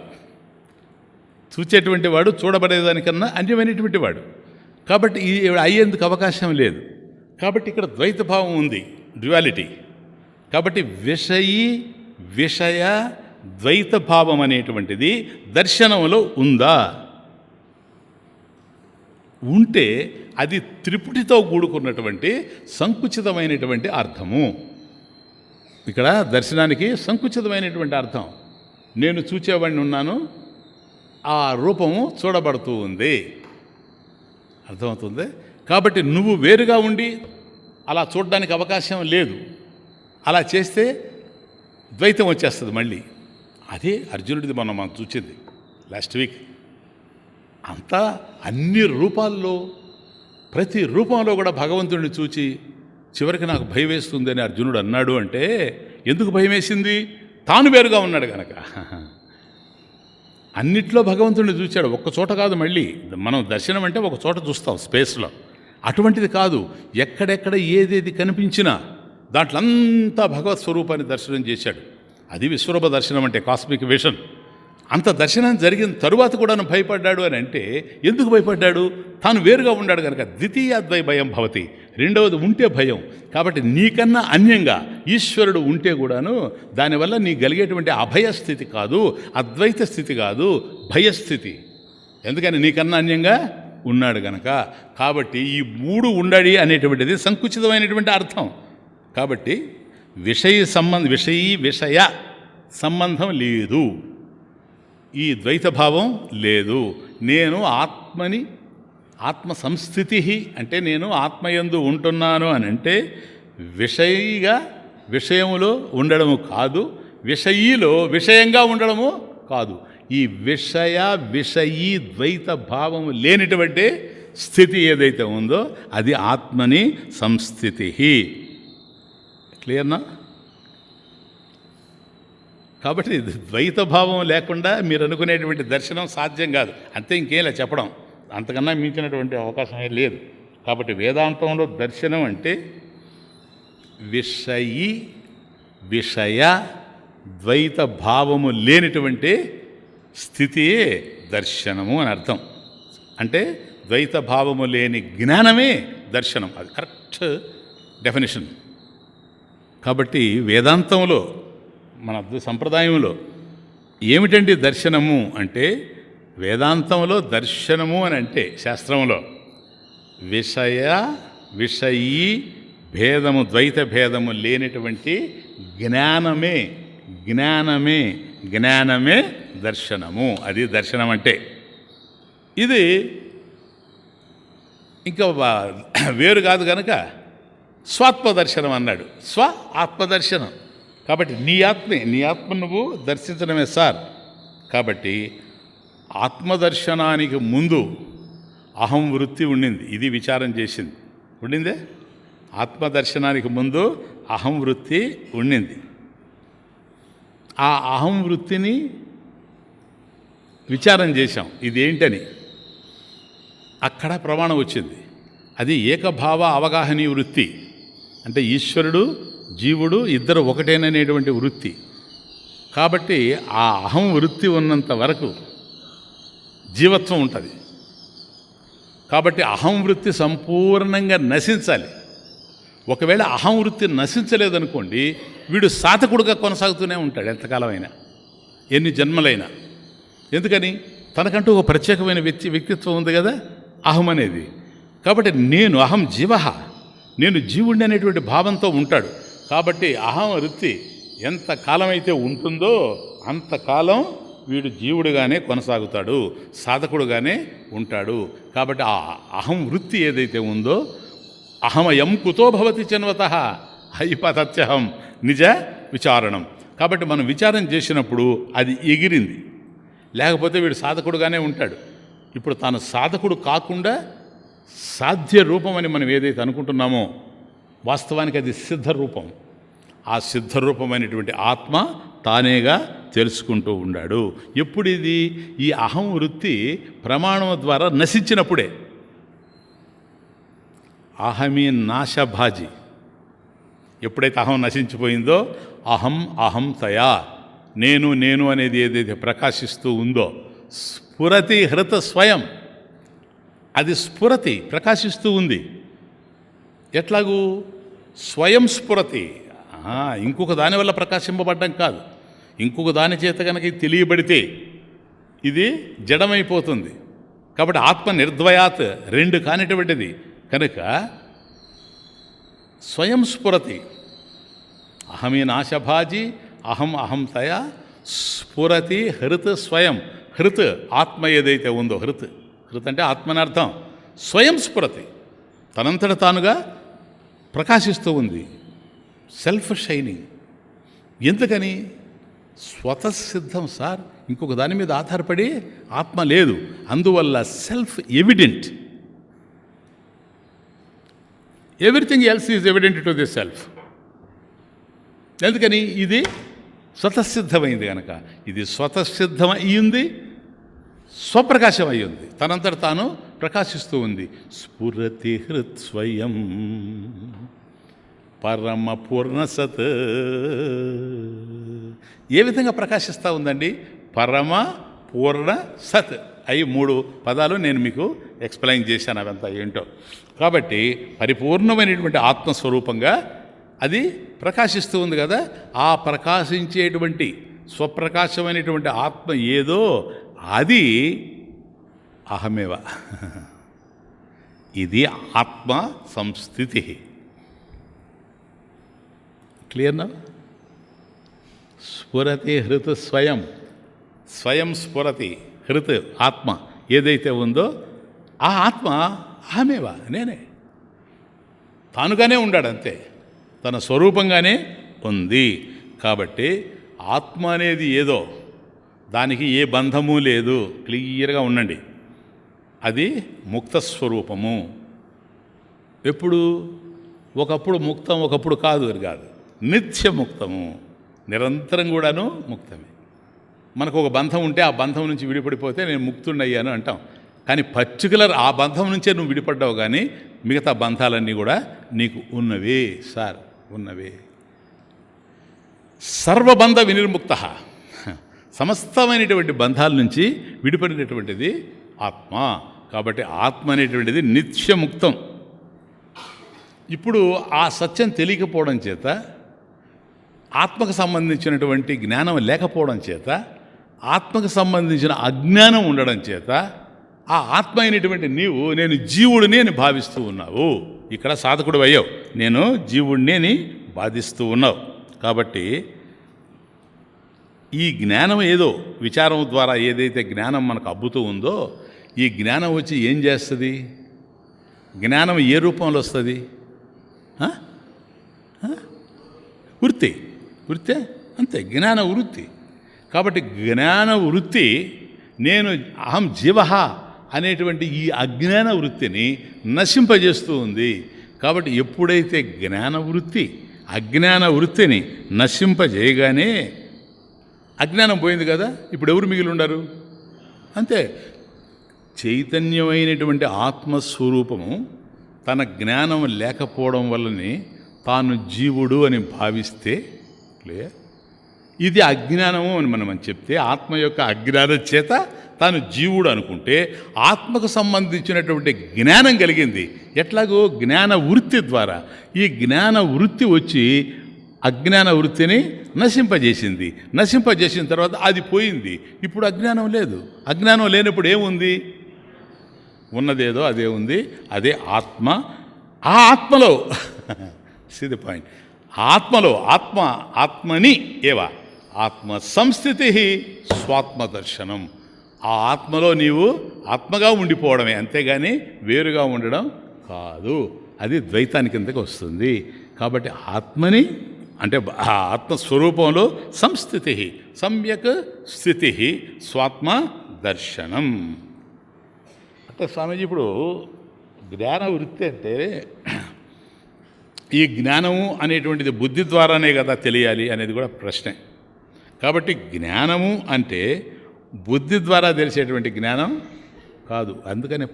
చూచేటువంటి వాడు చూడబడేదానికన్నా అన్యమైనటువంటి వాడు. కాబట్టి అయ్యేందుకు అవకాశం లేదు. కాబట్టి ఇక్కడ ద్వైత భావం ఉంది, డ్యువాలిటీ. కాబట్టి విషయ ద్వైత భావం అనేటువంటిది దర్శనంలో ఉందా? ఉంటే అది త్రిపుటితో కూడుకున్నటువంటి సంకుచితమైనటువంటి అర్థము. ఇక్కడ దర్శనానికి సంకుచితమైనటువంటి అర్థం. నేను చూచేవాడిని ఉన్నాను, ఆ రూపము చూడబడుతూ ఉంది. అర్థమవుతుంది? కాబట్టి నువ్వు వేరుగా ఉండి అలా చూడడానికి అవకాశం లేదు. అలా చేస్తే ద్వైతం వచ్చేస్తుంది మళ్ళీ. అదే అర్జునుడిది మనం చూచింది లాస్ట్ వీక్. అంతా అన్ని రూపాల్లో, ప్రతి రూపంలో కూడా భగవంతుడిని చూచి చివరికి నాకు భయం వేస్తుంది అని అర్జునుడు అన్నాడు. అంటే ఎందుకు భయం వేసింది? తాను వేరుగా ఉన్నాడు కనుక. అన్నిట్లో భగవంతుడిని చూచాడు, ఒక్క చోట కాదు. మళ్ళీ మనం దర్శనం అంటే ఒక చోట చూస్తాం స్పేస్లో, అటువంటిది కాదు. ఎక్కడెక్కడ ఏదేది కనిపించినా దాంట్లో అంతా భగవత్ స్వరూపాన్ని దర్శనం చేశాడు. అది విశ్వరూప దర్శనం అంటే, కాస్మిక్ విషన్. అంత దర్శనం జరిగిన తరువాత కూడా భయపడ్డాడు అని అంటే ఎందుకు భయపడ్డాడు? తాను వేరుగా ఉన్నాడు కనుక. ద్వితీయాద్వై భయం భవతి, రెండవది ఉంటే భయం. కాబట్టి నీకన్నా అన్యంగా ఈశ్వరుడు ఉంటే కూడాను దానివల్ల నీ కలిగేటువంటి అభయస్థితి కాదు, అద్వైత స్థితి కాదు, భయస్థితి. ఎందుకని? నీకన్నా అన్యంగా ఉన్నాడు గనక. కాబట్టి ఈ 3 ఉండడి అనేటువంటిది సంకుచితమైనటువంటి అర్థం. కాబట్టి విషయ సంబంధం లేదు, ఈ ద్వైత భావం లేదు. నేను ఆత్మని, ఆత్మ సంస్థితి అంటే నేను ఆత్మయందు ఉంటున్నాను అని అంటే విషయములో ఉండడము కాదు, విషయిలో విషయంగా ఉండడము కాదు. ఈ విషయీ ద్వైత భావము లేనిటువంటి స్థితి ఏదైతే ఉందో అది ఆత్మని సంస్థితి. క్లియర్నా? కాబట్టి ద్వైత భావం లేకుండా మీరు అనుకునేటువంటి దర్శనం సాధ్యం కాదు. అంతే, ఇంకేలా చెప్పడం అంతకన్నా మించినటువంటి అవకాశం లేదు. కాబట్టి వేదాంతంలో దర్శనం అంటే విషయ ద్వైత భావము లేనిటువంటి స్థితియే దర్శనము అని అర్థం. అంటే ద్వైత భావము లేని జ్ఞానమే దర్శనం. అది కరెక్ట్ డెఫినేషన్. కాబట్టి వేదాంతంలో మన సంప్రదాయంలో ఏమిటండి దర్శనము అంటే, వేదాంతంలో దర్శనము అని అంటే శాస్త్రంలో విషయీ భేదము ద్వైత భేదము లేనటువంటి జ్ఞానమే దర్శనము. అది దర్శనం అంటే. ఇది ఇంకా వేరు కాదు కనుక స్వాత్మదర్శనం అన్నాడు. ఆత్మదర్శనం. కాబట్టి నీ ఆత్మ నువ్వు దర్శించడమే సార్. కాబట్టి ఆత్మదర్శనానికి ముందు అహం వృత్తి ఉండింది. ఇది విచారం చేసింది. ఉండిందే? ఆత్మదర్శనానికి ముందు అహం వృత్తి ఉండింది. ఆ అహం వృత్తిని విచారం చేశాం ఇదేంటని. అక్కడ ప్రమాణం వచ్చింది. అది ఏకభావ అవగాహనీ వృత్తి. అంటే ఈశ్వరుడు జీవుడు ఇద్దరు ఒకటేననేటువంటి వృత్తి. కాబట్టి ఆ అహం వృత్తి ఉన్నంత వరకు జీవత్వం ఉంటుంది. కాబట్టి అహం వృత్తి సంపూర్ణంగా నశించాలి. ఒకవేళ అహం వృత్తి నశించలేదనుకోండి, వీడు సాధకుడుగా కొనసాగుతూనే ఉంటాడు ఎంతకాలమైనా, ఎన్ని జన్మలైనా. ఎందుకని? తనకంటూ ఒక ప్రత్యేకమైన వ్యక్తిత్వం ఉంది కదా అహం అనేది. కాబట్టి అహం జీవ, నేను జీవుడిని అనేటువంటి భావంతో ఉంటాడు. కాబట్టి అహం వృత్తి ఎంత కాలమైతే ఉంటుందో అంతకాలం వీడు జీవుడుగానే కొనసాగుతాడు, సాధకుడుగానే ఉంటాడు. కాబట్టి ఆ అహం వృత్తి ఏదైతే ఉందో, అహమయం కుతో భవతి చన్వత హైపతత్యహం నిజ విచారణం. కాబట్టి మనం విచారం చేసినప్పుడు అది ఎగిరింది, లేకపోతే వీడు సాధకుడుగానే ఉంటాడు. ఇప్పుడు తాను సాధకుడు కాకుండా సాధ్య రూపం అని మనం ఏదైతే అనుకుంటున్నామో, వాస్తవానికి అది సిద్ధరూపం. ఆ సిద్ధరూపమైనటువంటి ఆత్మ తానేగా తెలుసుకుంటూ ఉన్నాడు. ఎప్పుడు ఇది? ఈ అహం వృత్తి ప్రమాణం ద్వారా నశించినప్పుడే. అహమీ నాశభాజి. ఎప్పుడైతే అహం నశించిపోయిందో, అహం తయా, నేను అనేది ఏదైతే ప్రకాశిస్తూ ఉందో, స్ఫురతి హృత స్వయం, అది స్ఫురతి ప్రకాశిస్తూ ఉంది. ఎట్లాగూ? స్వయం స్ఫురతి. ఇంకొక దాని వల్ల ప్రకాశింపబడ్డం కాదు. ఇంకొక దాని చేత కనుక ఇది తెలియబడితే ఇది జడమైపోతుంది. కాబట్టి ఆత్మ నిర్ద్వయాత్, రెండు కానిటువంటిది కనుక స్వయం స్ఫురతి. అహమీ నాశభాజి అహం తయా స్ఫురతి హృత్ స్వయం. హృత్ ఆత్మ ఏదైతే ఉందో, హృత్ అంటే ఆత్మని అర్థం. స్వయం స్ఫురతి, తనంతట తానుగా ప్రకాశిస్తూ ఉంది. Self shining. ఎందుకని? స్వతసిద్ధం సార్. ఇంకొక దాని మీద ఆధారపడి ఆత్మ లేదు. అందువల్ల self evident. Everything else is evident to the self. ఎందుకని? ఇది స్వతసిద్ధమైంది కనుక. ఇది స్వతసిద్ధం అయ్యింది, స్వప్రకాశం అయ్యింది, తనంతట తాను ప్రకాశిస్తూ ఉంది. స్ఫురతి హృత్ స్వయం పరమ పూర్ణసత్. ఏ విధంగా ప్రకాశిస్తూ ఉందండి? పరమ పూర్ణ సత్. అవి 3 పదాలు నేను మీకు ఎక్స్ప్లెయిన్ చేశాను, అవంతా ఏంటో. కాబట్టి పరిపూర్ణమైనటువంటి ఆత్మస్వరూపంగా అది ప్రకాశిస్తూ ఉంది కదా. ఆ ప్రకాశించేటువంటి స్వప్రకాశమైనటువంటి ఆత్మ ఏదో అది అహమేవ. ఇది ఆత్మ సంస్థితి. క్లియర్నా? స్ఫురతి హృత్ స్వయం. స్వయం స్ఫురతి హృత్ ఆత్మ ఏదైతే ఉందో ఆ ఆత్మ అహమేవా, నేనే. తానుగానే ఉన్నాడు, అంతే, తన స్వరూపంగానే ఉంది. కాబట్టి ఆత్మ అనేది ఏదో దానికి ఏ బంధము లేదు, క్లియర్గా ఉండండి. అది ముక్త స్వరూపము. ఎప్పుడు? ఒకప్పుడు ముక్తం, ఒకప్పుడు కాదు, అది కాదు. నిత్యముక్తము, నిరంతరం కూడాను ముక్తమే. మనకు ఒక బంధం ఉంటే ఆ బంధం నుంచి విడిపడిపోతే నేను ముక్తుడయ్యాను అంటాం. కానీ పర్టికులర్ ఆ బంధం నుంచే నువ్వు విడిపడ్డావు, కానీ మిగతా బంధాలన్నీ కూడా నీకు ఉన్నవే సార్, ఉన్నవే. సర్వబంధ వినిర్ముక్త, సమస్తమైనటువంటి బంధాల నుంచి విడిపడినటువంటిది ఆత్మ. కాబట్టి ఆత్మ అనేటువంటిది నిత్యముక్తం. ఇప్పుడు ఆ సత్యం తెలియకపోవడం చేత, ఆత్మకు సంబంధించినటువంటి జ్ఞానం లేకపోవడం చేత, ఆత్మకు సంబంధించిన అజ్ఞానం ఉండడం చేత, ఆ ఆత్మ అయినటువంటి నీవు నేను జీవుడిని అని భావిస్తూ ఉన్నావు. ఇక్కడ సాధకుడు అయ్యావు, నేను జీవుడిని అని బాధిస్తూ ఉన్నావు. కాబట్టి ఈ జ్ఞానం ఏదో విచారం ద్వారా ఏదైతే జ్ఞానం మనకు అబ్బుతూ ఉందో, ఈ జ్ఞానం వచ్చి ఏం చేస్తుంది? జ్ఞానం ఏ రూపంలో వస్తుంది? వృత్తి, వృత్తే, అంతే, జ్ఞాన వృత్తి. కాబట్టి జ్ఞాన వృత్తి నేను అహం జీవ అనేటువంటి ఈ అజ్ఞాన వృత్తిని నశింపజేస్తూ ఉంది. కాబట్టి ఎప్పుడైతే జ్ఞాన వృత్తి అజ్ఞాన వృత్తిని నశింపజేయగానే అజ్ఞానం పోయింది కదా, ఇప్పుడు ఎవరు మిగిలి ఉండరు? అంతే, చైతన్యమైనటువంటి ఆత్మస్వరూపము తన జ్ఞానం లేకపోవడం వల్లనే తాను జీవుడు అని భావిస్తే, ఇది అజ్ఞానము అని మనం చెప్తే, ఆత్మ యొక్క అజ్ఞానం చేత తాను జీవుడు అనుకుంటే ఆత్మకు సంబంధించినటువంటి జ్ఞానం కలిగింది. ఎట్లాగో జ్ఞాన వృత్తి ద్వారా. ఈ జ్ఞాన వృత్తి వచ్చి అజ్ఞాన వృత్తిని నశింపజేసింది. నశింపజేసిన తర్వాత అది పోయింది. ఇప్పుడు అజ్ఞానం లేదు. అజ్ఞానం లేనప్పుడు ఏముంది? ఉన్నదేదో అదే ఉంది, అదే ఆత్మ. ఆ ఆత్మలో సిది పాయింట్, ఆత్మలో ఆత్మని ఏవా ఆత్మ సంస్థితి స్వాత్మదర్శనం. ఆ ఆత్మలో నీవు ఆత్మగా ఉండిపోవడమే, అంతేగాని వేరుగా ఉండడం కాదు. అది ద్వైతానికి కిందకి వస్తుంది. కాబట్టి ఆత్మని అంటే ఆ ఆత్మస్వరూపంలో సంస్థితి, సమ్యక్ స్థితి, స్వాత్మ దర్శనం. అంటే స్వామీజీ ఇప్పుడు జ్ఞాన వృత్తి అంటే ఈ జ్ఞానము అనేటువంటిది బుద్ధి ద్వారానే కదా తెలియాలి అనేది కూడా ప్రశ్నే. కాబట్టి జ్ఞానము అంటే బుద్ధి ద్వారా తెలిసేటువంటి జ్ఞానం కాదు. అందుకని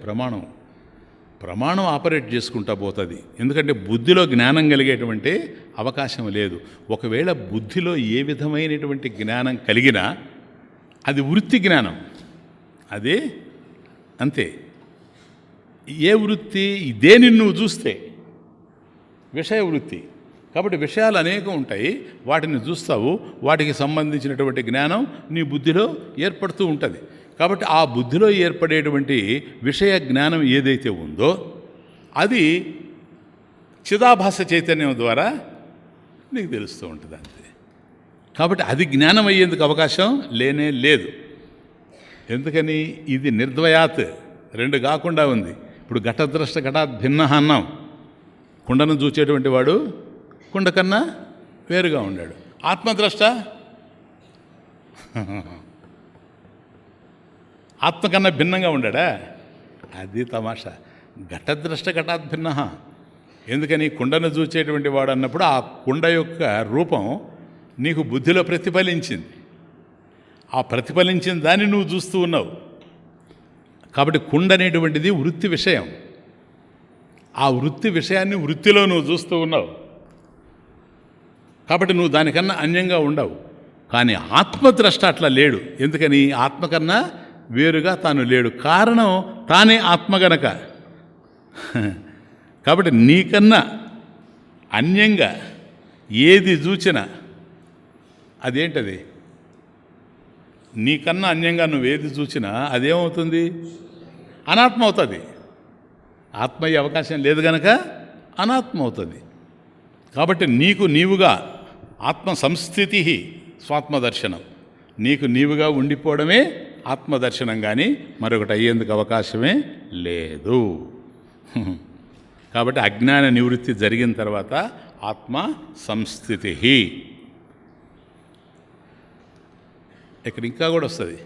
ప్రమాణం ఆపరేట్ చేసుకుంటా పోతుంది. ఎందుకంటే బుద్ధిలో జ్ఞానం కలిగేటువంటి అవకాశం లేదు. ఒకవేళ బుద్ధిలో ఏ విధమైనటువంటి జ్ఞానం కలిగినా అది వృత్తి జ్ఞానం, అది అంతే. ఏ వృత్తి? దేనిని నువ్వు చూస్తే విషయ వృత్తి. కాబట్టి విషయాలు అనేకం ఉంటాయి, వాటిని చూస్తావు, వాటికి సంబంధించినటువంటి జ్ఞానం నీ బుద్ధిలో ఏర్పడుతూ ఉంటుంది. కాబట్టి ఆ బుద్ధిలో ఏర్పడేటువంటి విషయ జ్ఞానం ఏదైతే ఉందో అది చిదాభాస చైతన్యం ద్వారా నీకు తెలుస్తూ ఉంటుంది, అంతే. కాబట్టి అది జ్ఞానం అయ్యేందుకు అవకాశం లేనే లేదు. ఎందుకని? ఇది నిర్ద్వయాత్, రెండు కాకుండా ఉంది. ఇప్పుడు ఘటద్రష్ట ఘటాత్ భిన్న అన్నాం. కుండను చూచేటువంటి వాడు కుండ కన్నా వేరుగా ఉన్నాడు. ఆత్మద్రష్ట ఆత్మ కన్నా భిన్నంగా ఉండా? అది తమాషా. ఘటద్రష్ట ఘటాత్ భిన్న. ఎందుకని? కుండను చూచేటువంటి వాడు అన్నప్పుడు ఆ కుండ యొక్క రూపం నీకు బుద్ధిలో ప్రతిఫలించింది. ఆ ప్రతిఫలించిన దాన్ని నువ్వు చూస్తూ ఉన్నావు. కాబట్టి కుండ అనేటువంటిది వృత్తి విషయం. ఆ వృత్తి విషయాన్ని వృత్తిలో నువ్వు చూస్తూ ఉన్నావు. కాబట్టి నువ్వు దానికన్నా అన్యంగా ఉండవు. కానీ ఆత్మద్రష్ట అట్లా లేడు. ఎందుకని? ఆత్మ కన్నా వేరుగా తాను లేడు. కారణం తానే ఆత్మ గనక. కాబట్టి నీకన్నా అన్యంగా ఏది చూచినా అదేంటది? నీకన్నా అన్యంగా నువ్వేది చూచినా అదేమవుతుంది? అనాత్మ అవుతుంది. ఆత్మ అయ్యే అవకాశం లేదు గనక అనాత్మ అవుతుంది. కాబట్టి నీకు నీవుగా ఆత్మ సంస్థితి స్వాత్మదర్శనం, నీకు నీవుగా ఉండిపోవడమే ఆత్మదర్శనం, కానీ మరొకటి అయ్యేందుకు అవకాశమే లేదు. కాబట్టి అజ్ఞాన నివృత్తి జరిగిన తర్వాత ఆత్మ సంస్థితి. ఇక్కడ ఇంకా కూడా వస్తుంది.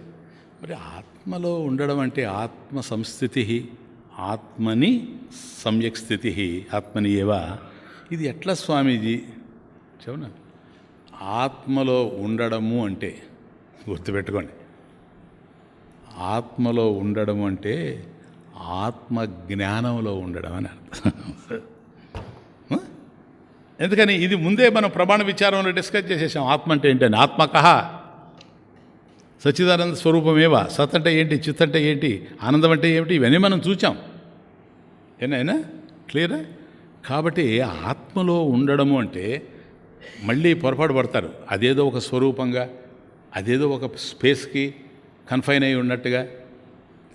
మరి ఆత్మలో ఉండడం అంటే ఆత్మ సంస్థితి, ఆత్మని సమ్యక్ స్థితి, ఆత్మని ఏవా, ఇది ఎట్లా స్వామీజీ చెవునా? ఆత్మలో ఉండడము అంటే గుర్తుపెట్టుకోండి, ఆత్మలో ఉండడం అంటే ఆత్మ జ్ఞానంలో ఉండడం అని అర్థం. ఎందుకని ఇది ముందే మనం ప్రమాణ విచారంలో డిస్కస్ చేసేసాం. ఆత్మ అంటే ఏంటని, ఆత్మకః సచ్చిదానంద స్వరూపమేవా, సత్ అంటే ఏంటి, చిత్ అంటే ఏంటి, ఆనందం అంటే ఏమిటి, ఇవన్నీ మనం చూచాం. ఏనాయనా క్లియరా? కాబట్టి ఆత్మలో ఉండడము అంటే మళ్ళీ పొరపాటు పడతారు. అదేదో ఒక స్వరూపంగా, అదేదో ఒక స్పేస్కి కన్ఫైన్ అయి ఉన్నట్టుగా,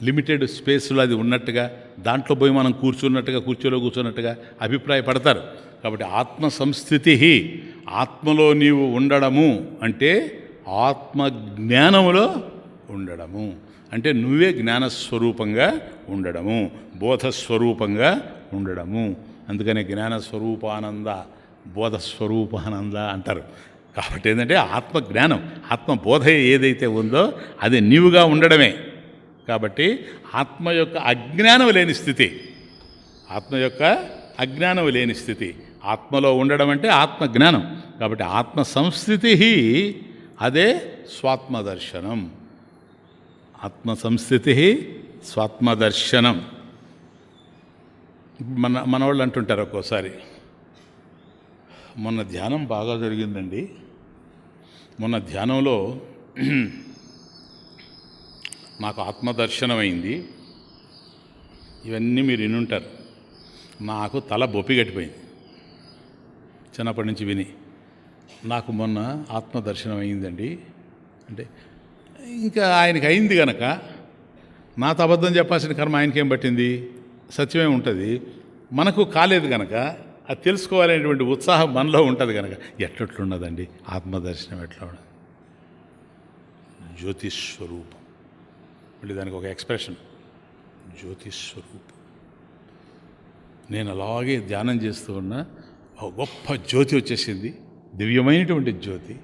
లిమిటెడ్ స్పేస్లో అది ఉన్నట్టుగా, దాంట్లో పోయి మనం కూర్చున్నట్టుగా, కుర్చీలో కూర్చున్నట్టుగా అభిప్రాయపడతారు. కాబట్టి ఆత్మ సంస్థితి, ఆత్మలో నీవు ఉండడము అంటే ఆత్మ జ్ఞానములో ఉండడము, అంటే నువ్వే జ్ఞానస్వరూపంగా ఉండడము, బోధస్వరూపంగా ఉండడము. అందుకనే జ్ఞానస్వరూపానంద, బోధస్వరూపానంద అంటారు. కాబట్టి ఏంటంటే ఆత్మ జ్ఞానం, ఆత్మ బోధ ఏదైతే ఉందో అది నీవుగా ఉండడమే. కాబట్టి ఆత్మ యొక్క అజ్ఞానం లేని స్థితి, ఆత్మ యొక్క అజ్ఞానం లేని స్థితి, ఆత్మలో ఉండడం అంటే ఆత్మ జ్ఞానం. కాబట్టి ఆత్మ సంస్థితి అదే స్వాత్మదర్శనం. ఆత్మ సంస్థితి స్వాత్మదర్శనం. మన వాళ్ళు అంటుంటారు ఒక్కోసారి, మొన్న ధ్యానం బాగా జరిగిందండి, మొన్న ధ్యానంలో నాకు ఆత్మదర్శనం అయింది. ఇవన్నీ మీరు వినుంటారు. నాకు తల బొప్పి గట్టిపోయింది చిన్నప్పటి నుంచి విని. నాకు మొన్న ఆత్మదర్శనం అయిందండి అంటే, ఇంకా ఆయనకి అయింది కనుక నాతో అబద్ధం చెప్పాల్సిన కర్మ ఆయనకేం పట్టింది, సత్యమే ఉంటుంది. మనకు కాలేదు కనుక అది తెలుసుకోవాలనేటువంటి ఉత్సాహం మనలో ఉంటుంది కనుక ఎట్లట్లున్నదండి ఆత్మదర్శనం, ఎట్లా ఉన్నది, జ్యోతిస్వరూపం. మళ్ళీ దానికి ఒక ఎక్స్ప్రెషన్, జ్యోతిస్వరూపం. నేను అలాగే ధ్యానం చేస్తూ ఉన్నా, ఒక గొప్ప జ్యోతి వచ్చేసింది, దివ్యమైనటువంటి జ్యోతి.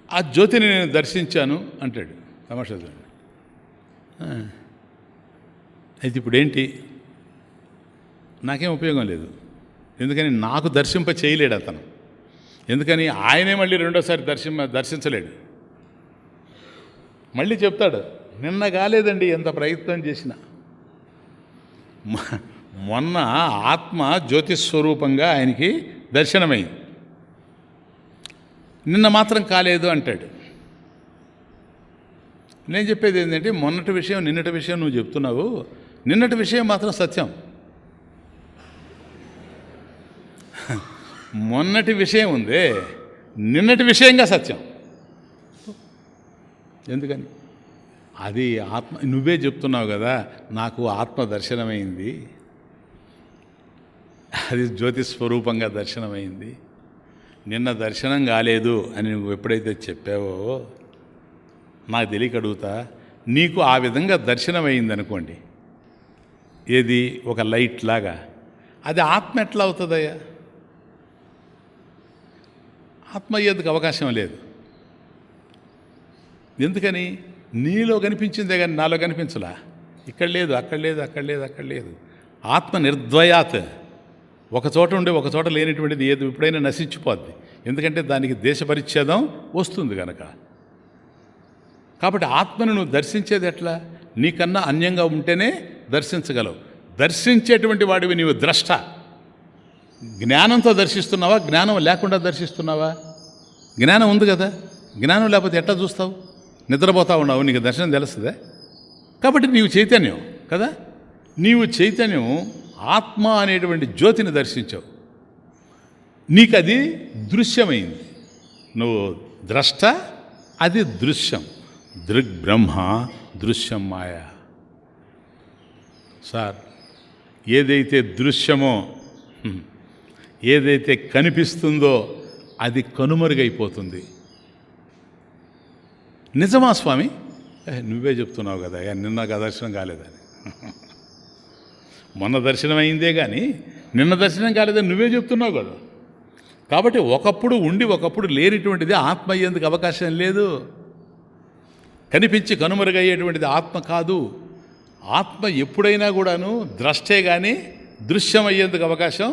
ఆ జ్యోతిని నేను దర్శించాను అంటాడు. తమాషా చూడండి. అయితే ఇప్పుడేంటి, నాకేం ఉపయోగం లేదు. ఎందుకని నాకు దర్శింప చేయలేడు అతను. ఎందుకని ఆయనే మళ్ళీ రెండోసారి దర్శించలేడు. మళ్ళీ చెప్తాడు, నిన్న కాలేదండి ఎంత ప్రయత్నం చేసినా. మొన్న ఆత్మ జ్యోతిస్వరూపంగా ఆయనకి దర్శనమైంది, నిన్న మాత్రం కాలేదు అంటాడు. నేను చెప్పేది ఏంటంటే, మొన్నటి విషయం నిన్నటి విషయం నువ్వు చెప్తున్నావు, నిన్నటి విషయం మాత్రం సత్యం. మొన్నటి విషయం ఉందే, నిన్నటి విషయంగా సత్యం. ఎందుకని, అది ఆత్మ. నువ్వే చెప్తున్నావు కదా, నాకు ఆత్మ దర్శనమైంది, అది జ్యోతి స్వరూపంగా దర్శనమైంది, నిన్న దర్శనం కాలేదు అని నువ్వు ఎప్పుడైతే చెప్పావో నాకు తెలియక అడుగుతా, నీకు ఆ విధంగా దర్శనమైంది అనుకోండి, ఏది ఒక లైట్ లాగా, అది ఆత్మ ఎట్లా అవుతుందయ్యా? ఆత్మ అయ్యేందుకు అవకాశం లేదు. ఎందుకని, నీలో కనిపించిందే కానీ నాలో కనిపించలా. ఇక్కడ లేదు, అక్కడ లేదు, అక్కడ లేదు, అక్కడ లేదు. ఆత్మ నిర్ద్వయాత్, ఒక చోట ఉండే ఒక చోట లేనిటువంటిది ఏది ఎప్పుడైనా నశించిపోద్ది. ఎందుకంటే దానికి దేశ పరిచ్ఛేదం వస్తుంది కనుక. కాబట్టి ఆత్మను నువ్వు దర్శించేది ఎట్లా? నీకన్నా అన్యంగా ఉంటేనే దర్శించగలవు. దర్శించేటువంటి వాడివి నీవు ద్రష్ట. జ్ఞానంతో దర్శిస్తున్నావా, జ్ఞానం లేకుండా దర్శిస్తున్నావా? జ్ఞానం ఉంది కదా, జ్ఞానం లేకపోతే ఎట్లా చూస్తావు? నిద్రపోతా ఉన్నావు, నీకు దర్శనం తెలుస్తుందా? కాబట్టి నీవు చైతన్యం కదా, నీవు చైతన్యం ఆత్మ అనేటువంటి జ్యోతిని దర్శించావు, నీకు అది దృశ్యమైంది. నువ్వు ద్రష్ట, అది దృశ్యం. దృగ్బ్రహ్మ, దృశ్యం మాయ. సార్, ఏదైతే దృశ్యమో, ఏదైతే కనిపిస్తుందో అది కనుమరుగైపోతుంది. నిజమా స్వామి? నువ్వే చెప్తున్నావు కదా, నిన్న దర్శనం కాలేదని. మొన్న దర్శనం అయిందే కానీ నిన్న దర్శనం కాలేదని నువ్వే చెప్తున్నావు కదా. కాబట్టి ఒకప్పుడు ఉండి ఒకప్పుడు లేనిటువంటిది ఆత్మ అయ్యేందుకు అవకాశం లేదు. కనిపించి కనుమరుగయ్యేటువంటిది ఆత్మ కాదు. ఆత్మ ఎప్పుడైనా కూడాను ద్రష్టే కానీ దృశ్యం అయ్యేందుకు అవకాశం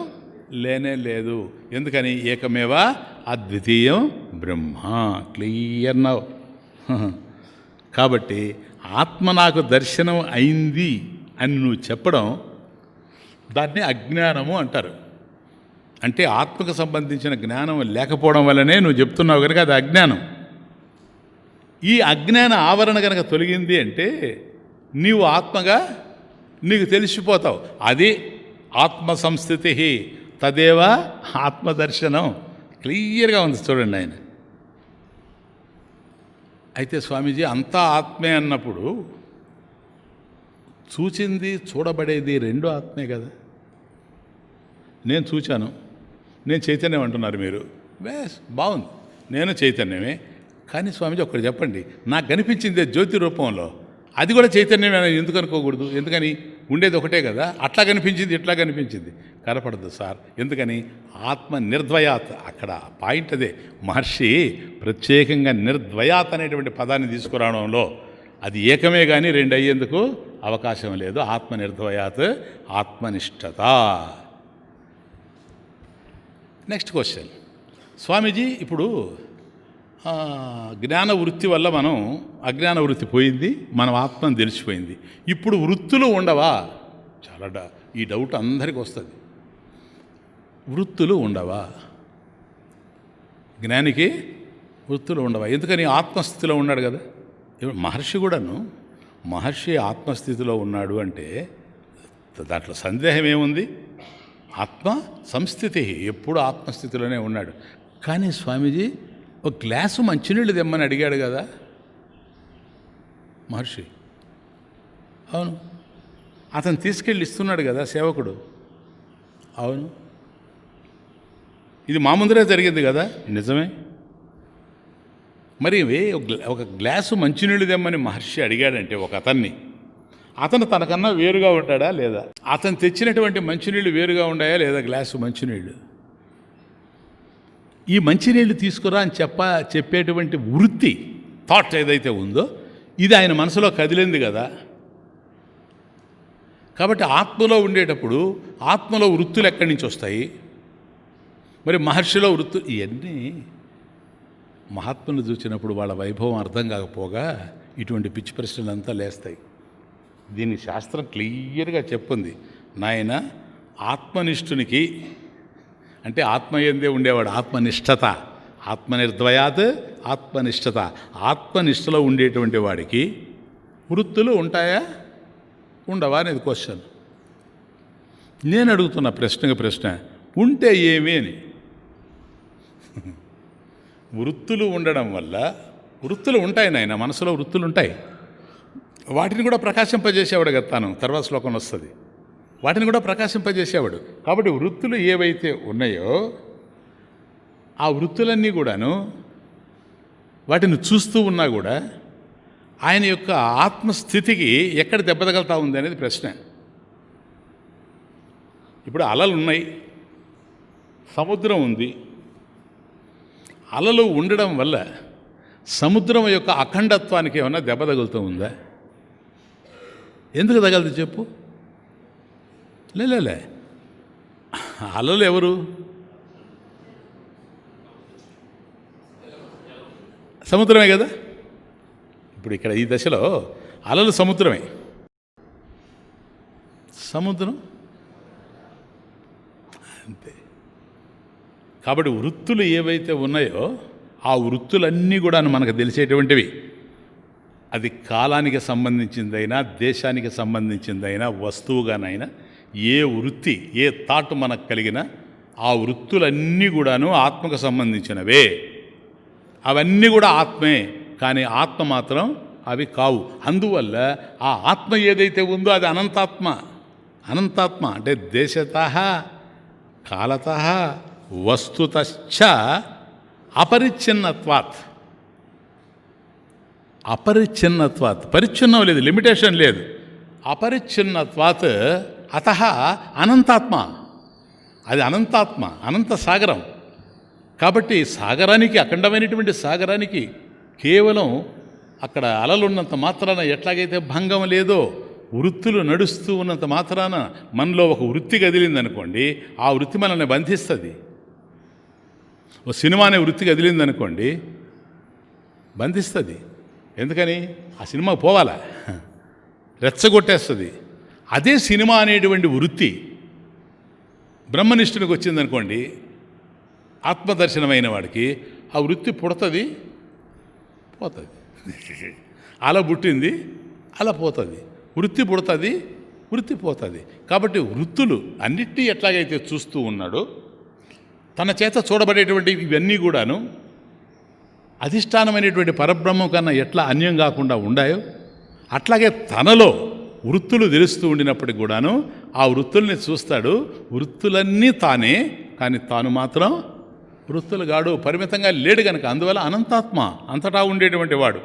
లేనే లేదు. ఎందుకని ఏకమేవా అద్వితీయం బ్రహ్మ. Clear now. కాబట్టి ఆత్మ నాకు దర్శనం అయింది అని నువ్వు చెప్పడం, దాన్ని అజ్ఞానము అంటారు. అంటే ఆత్మకు సంబంధించిన జ్ఞానం లేకపోవడం వల్లనే నువ్వు చెప్తున్నావు కనుక అది అజ్ఞానం. ఈ అజ్ఞాన ఆవరణ కనుక తొలగింది అంటే నీవు ఆత్మగా నీకు తెలిసిపోతావు. అది ఆత్మ సంస్థితి, తదేవ ఆత్మదర్శనం. క్లియర్గా ఉంది చూడండి ఆయన. అయితే స్వామీజీ అంతా ఆత్మే అన్నప్పుడు చూచింది చూడబడేది రెండు ఆత్మే కదా. నేను చూచాను, నేను చైతన్యం అంటున్నారు మీరు. వేస్ బాగుంది, నేను చైతన్యమే. కానీ స్వామీజీ ఒక్కటి చెప్పండి, నాకు కనిపించింది జ్యోతి రూపంలో, అది కూడా చైతన్యమే ఎందుకు అనుకోకూడదు? ఎందుకని? ఉండేది ఒకటే కదా. అట్లా కనిపించింది, ఇట్లా కనిపించింది, కనపడదు సార్. ఎందుకని? ఆత్మ నిర్ద్వయాత్. అక్కడ పాయింట్ అదే. మహర్షి ప్రత్యేకంగా నిర్ద్వయాత్ అనేటువంటి పదాన్ని తీసుకురావడంలో అది ఏకమే కానీ రెండు అయ్యేందుకు అవకాశం లేదు. ఆత్మ నిర్ద్వయాత్, ఆత్మనిష్టత. Next question. స్వామీజీ ఇప్పుడు జ్ఞాన వృత్తి వల్ల మనం అజ్ఞాన వృత్తి పోయింది, మనం ఆత్మను తెలిసిపోయింది. ఇప్పుడు వృత్తులు ఉండవా? చాలా ఈ డౌట్ అందరికీ వస్తుంది. వృత్తులు ఉండవా? జ్ఞానికి వృత్తులు ఉండవా? ఎందుకని? ఆత్మస్థితిలో ఉన్నాడు కదా. మహర్షి కూడాను, మహర్షి ఆత్మస్థితిలో ఉన్నాడు అంటే దాంట్లో సందేహం ఏముంది? ఆత్మ సంస్థితి, ఎప్పుడు ఆత్మస్థితిలోనే ఉన్నాడు. కానీ స్వామీజీ ఒక గ్లాసు మంచినీళ్ళు తెమ్మని అడిగాడు కదా మహర్షి. అవును, అతను తీసుకెళ్ళి ఇస్తున్నాడు కదా సేవకుడు. అవును, ఇది మా ముందరే జరిగింది కదా. నిజమే. మరి ఒక గ్లాసు మంచినీళ్ళు తెమ్మని మహర్షి అడిగాడంటే ఒక అతను తనకన్నా వేరుగా ఉంటాడా లేదా? అతను తెచ్చినటువంటి మంచినీళ్ళు వేరుగా ఉన్నాయా లేదా? గ్లాసు మంచినీళ్ళు, ఈ మంచినీళ్ళు తీసుకురా అని చెప్పేటువంటి వృత్తి, థాట్ ఏదైతే ఉందో ఇది ఆయన మనసులో కదిలింది కదా. కాబట్టి ఆత్మలో ఉండేటప్పుడు ఆత్మలో వృత్తులు ఎక్కడి నుంచి వస్తాయి? మరి మహర్షిలో వృత్తులు, ఇవన్నీ మహాత్ములు చూసినప్పుడు వాళ్ళ వైభవం అర్థం కాకపోగా ఇటువంటి పిచ్చి ప్రశ్నలంతా లేస్తాయి. దీని శాస్త్రం క్లియర్గా చెప్పింది. నాయన, ఆత్మనిష్ఠునికి అంటే ఆత్మయందే ఉండేవాడు, ఆత్మనిష్టత. ఆత్మనిర్ద్వయాత్ ఆత్మనిష్టత. ఆత్మనిష్టలో ఉండేటువంటి వాడికి వృత్తులు ఉంటాయా ఉండవా అనేది క్వశ్చన్. నేను అడుగుతున్న ప్రశ్న ఉంటే ఏమి అని. వృత్తులు ఉండడం వల్ల, వృత్తులు ఉంటాయి నాయన, మనసులో వృత్తులు ఉంటాయి. వాటిని కూడా ప్రకాశింపజేసేవాడు కదా తాను. తర్వాత శ్లోకం వస్తుంది. వాటిని కూడా ప్రకాశింపజేసేవాడు. కాబట్టి వృత్తులు ఏవైతే ఉన్నాయో ఆ వృత్తులన్నీ కూడాను వాటిని చూస్తూ ఉన్నా కూడా ఆయన యొక్క ఆత్మస్థితికి ఎక్కడ దెబ్బ తగలుతా ఉంది అనేది ప్రశ్న. ఇప్పుడు అలలు ఉన్నాయి, సముద్రం ఉంది. అలలు ఉండడం వల్ల సముద్రం యొక్క అఖండత్వానికి ఏమన్నా దెబ్బ తగులుతూ ఉందా? ఎందుకు తగలదు చెప్పు? లేలే, అలలు ఎవరు? సముద్రమే కదా. ఇప్పుడు ఇక్కడ ఈ దశలో అలలు సముద్రమే. సముద్రం అంతే. కాబట్టి వృత్తులు ఏవైతే ఉన్నాయో ఆ వృత్తులన్నీ కూడా మనకు తెలిసేటువంటివి. అది కాలానికి సంబంధించిందైనా, దేశానికి సంబంధించిందైనా, వస్తువుగానైనా, ఏ వృత్తి, ఏ థాట్ మనకు కలిగినా ఆ వృత్తులన్నీ కూడాను ఆత్మకు సంబంధించినవే. అవన్నీ కూడా ఆత్మే, కానీ ఆత్మ మాత్రం అవి కావు. అందువల్ల ఆ ఆత్మ ఏదైతే ఉందో అది అనంతాత్మ. అనంతాత్మ అంటే దేశతః కాలతః వస్తుతశ్చ అపరిచ్ఛిన్నత్వాత్. అపరిచ్ఛిన్నత్వాత్, పరిచ్ఛిన్నం లేదు, లిమిటేషన్ లేదు. అపరిచ్ఛిన్నత్వాత్ అతః అనంతాత్మ. అది అనంతాత్మ, అనంత సాగరం. కాబట్టి సాగరానికి, అఖండమైనటువంటి సాగరానికి కేవలం అక్కడ అలలున్నంత మాత్రాన ఎట్లాగైతే భంగం లేదో, వృత్తులు నడుస్తూ ఉన్నంత మాత్రాన మనలో ఒక వృత్తి కదిలిందనుకోండి, ఆ వృత్తి మనల్ని బంధిస్తుంది. ఓ సినిమా అనే వృత్తి కదిలిందనుకోండి, బంధిస్తుంది. ఎందుకని? ఆ సినిమా పోవాలా, రెచ్చగొట్టేస్తుంది. అదే సినిమా అనేటువంటి వృత్తి బ్రహ్మనిష్ఠునికి వచ్చిందనుకోండి, ఆత్మదర్శనమైన వాడికి ఆ వృత్తి పుడుతుంది, పోతుంది. అలా పుట్టింది, అలా పోతుంది. వృత్తి పుడుతుంది, వృత్తి పోతుంది. కాబట్టి వృత్తులు అన్నిటినీ ఎట్లాగైతే చూస్తూ ఉన్నాడో, తన చేత చూడబడేటువంటి ఇవన్నీ కూడాను అధిష్టానమైనటువంటి పరబ్రహ్మం కన్నా ఎట్లా అన్యం కాకుండా ఉండాయో, అట్లాగే తనలో వృత్తులు తెలుస్తూ ఉండినప్పటికి కూడాను ఆ వృత్తుల్ని చూస్తాడు. వృత్తులన్నీ తానే, కానీ తాను మాత్రం వృత్తులు గాడు, పరిమితంగా లేడు కనుక. అందువల్ల అనంతాత్మ, అంతటా ఉండేటువంటి వాడు.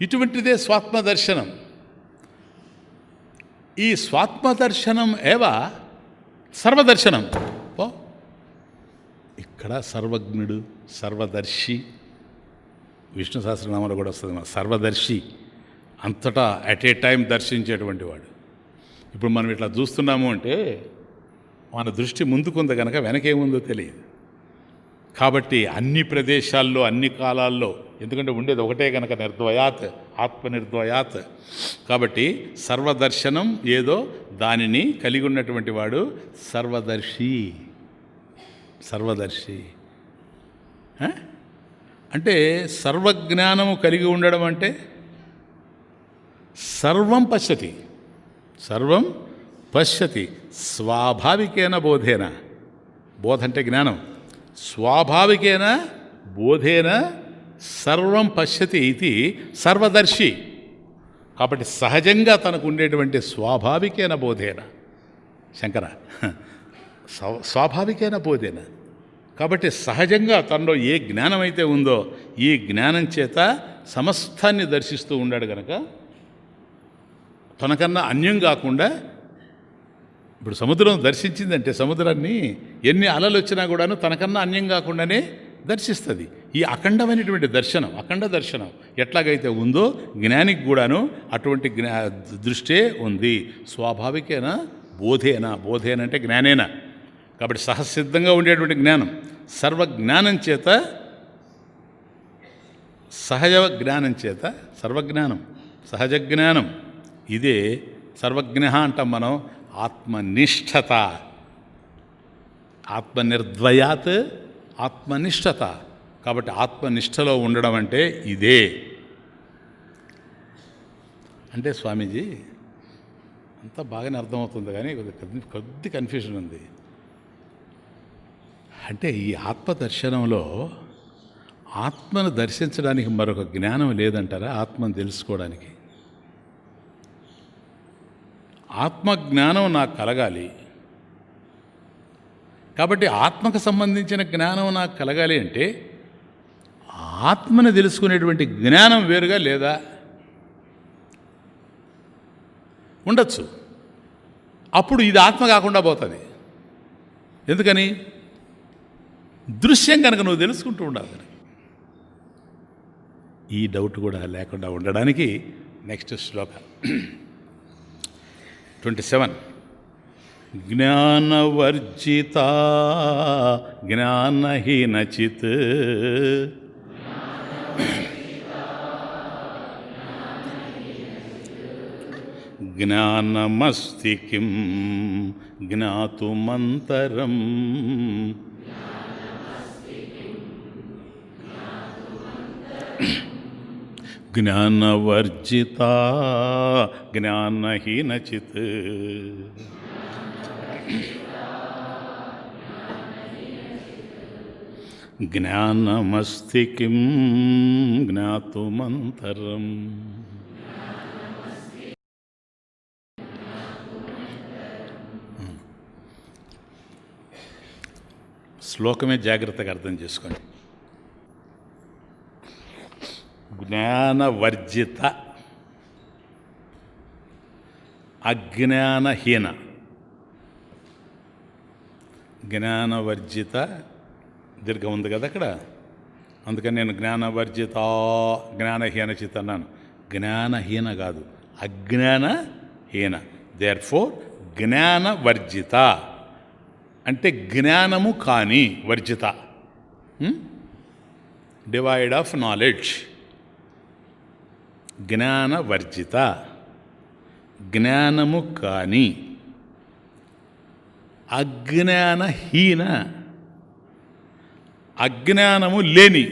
ఇటువంటిదే స్వాత్మదర్శనం. ఈ స్వాత్మదర్శనం ఏవ సర్వదర్శనం. ఇక్కడ సర్వజ్ఞుడు, సర్వదర్శి, విష్ణు సహస్రనామాలు కూడా వస్తుంది సర్వదర్శి, అంతటా అట్ ఏ టైం దర్శించేటువంటి వాడు. ఇప్పుడు మనం ఇట్లా చూస్తున్నాము అంటే మన దృష్టి ముందుకుంది కనుక వెనకేముందో తెలియదు. కాబట్టి అన్ని ప్రదేశాల్లో, అన్ని కాలాల్లో, ఎందుకంటే ఉండేది ఒకటే కనుక, నిర్ద్వయాత్, ఆత్మనిర్ద్వయాత్. కాబట్టి సర్వదర్శనం ఏదో దానిని కలిగి ఉన్నటువంటి వాడు సర్వదర్శి. సర్వదర్శి అంటే సర్వజ్ఞానము కలిగి ఉండడం అంటే సర్వం పశ్యతి, సర్వం పశ్యతి స్వాభావికేన బోధేన. బోధ అంటే జ్ఞానం. స్వాభావికేన బోధేన సర్వం పశ్యతి ఇది సర్వదర్శి. కాబట్టి సహజంగా తనకు ఉండేటువంటి స్వాభావికేన బోధేన, శంకర స్వాభావికేన బోధేన. కాబట్టి సహజంగా తనలో ఏ జ్ఞానం అయితే ఉందో ఈ జ్ఞానం చేత సమస్తాన్ని దర్శిస్తూ ఉన్నాడు కనుక తనకన్నా అన్యం కాకుండా. ఇప్పుడు సముద్రం దర్శించిందంటే సముద్రాన్ని ఎన్ని అలలు వచ్చినా కూడాను తనకన్నా అన్యం కాకుండానే దర్శిస్తుంది. ఈ అఖండమైనటువంటి దర్శనం, అఖండ దర్శనం ఎట్లాగైతే ఉందో జ్ఞానికి కూడాను అటువంటి దృష్టే ఉంది. స్వాభావికేన బోధేన, బోధేన అంటే జ్ఞానేన. కాబట్టి సహసిద్ధంగా ఉండేటువంటి జ్ఞానం, సర్వజ్ఞానం చేత, సహజ జ్ఞానం చేత, సర్వజ్ఞానం, సహజ జ్ఞానం, ఇదే సర్వజ్ఞ అంటాం మనం. ఆత్మనిష్టత, ఆత్మనిర్ద్వయాత్, ఆత్మనిష్టత. కాబట్టి ఆత్మనిష్టలో ఉండడం అంటే ఇదే. అంటే స్వామీజీ అంతా బాగానే అర్థమవుతుంది, కానీ కొద్ది కన్ఫ్యూజన్ ఉంది. అంటే ఈ ఆత్మదర్శనంలో ఆత్మను దర్శించడానికి మరొక జ్ఞానం లేదంటారా? ఆత్మను తెలుసుకోవడానికి ఆత్మజ్ఞానం నాకు కలగాలి. కాబట్టి ఆత్మకు సంబంధించిన జ్ఞానం నాకు కలగాలి అంటే ఆత్మను తెలుసుకునేటువంటి జ్ఞానం వేరుగా లేదా? ఉండొచ్చు. అప్పుడు ఇది ఆత్మ కాకుండా పోతుంది. ఎందుకని? దృశ్యం కనుక నువ్వు తెలుసుకుంటూ ఉండాలి. ఈ డౌట్ కూడా లేకుండా ఉండడానికి నెక్స్ట్ శ్లోక 27. జ్ఞానవర్జిత జ్ఞానహీనచిత్ జ్ఞానమస్తి కిం జ్ఞాతుమంతరం. జ్ఞానవర్జిత జ్ఞానహీనచిత్. జ్ఞానమస్తి కిం జ్ఞాతుమంతరం. శ్లోకమే జాగ్రత్తగా అర్థం చేసుకోండి. జ్ఞానవర్జిత, అజ్ఞానహీన. జ్ఞానవర్జిత దీర్ఘం ఉంది కదా అక్కడ, అందుకని నేను జ్ఞానవర్జిత జ్ఞానహీనచిత్ అన్నాను. జ్ఞానహీన కాదు, అజ్ఞానహీన. దేర్ఫోర్ జ్ఞానవర్జిత అంటే జ్ఞానము కాని వర్జిత, డివైడ్ ఆఫ్ నాలెడ్జ్. జ్ఞానవర్జిత, జ్ఞానము కాని, అజ్ఞానహీన, అజ్ఞానము లేని.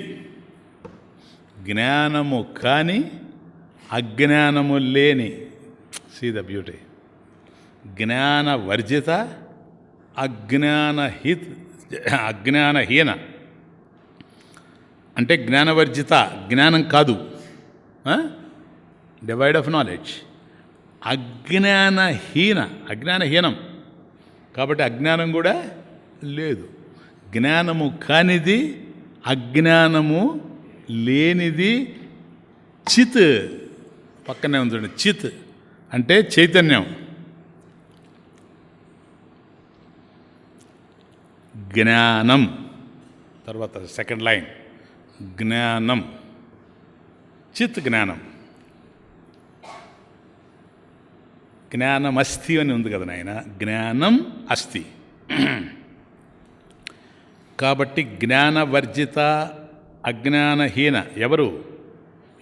జ్ఞానము కాని, అజ్ఞానము లేని. See the beauty. జ్ఞానవర్జిత, అజ్ఞానహీన అంటే జ్ఞానవర్జిత, జ్ఞానం కాదు, డివైడ్ ఆఫ్ నాలెడ్జ్. అజ్ఞానహీనం కాబట్టి అజ్ఞానం కూడా లేదు. జ్ఞానము కానిది, అజ్ఞానము లేనిది. చిత్ పక్కనే ఉంది, చిత్ అంటే చైతన్యం. జ్ఞానం తర్వాత సెకండ్ లైన్, జ్ఞానం, చిత్ జ్ఞానం. జ్ఞానం అస్థి అని ఉంది కదా నాయన, జ్ఞానం అస్థి. కాబట్టి జ్ఞానవర్జిత, అజ్ఞానహీన ఎవరు?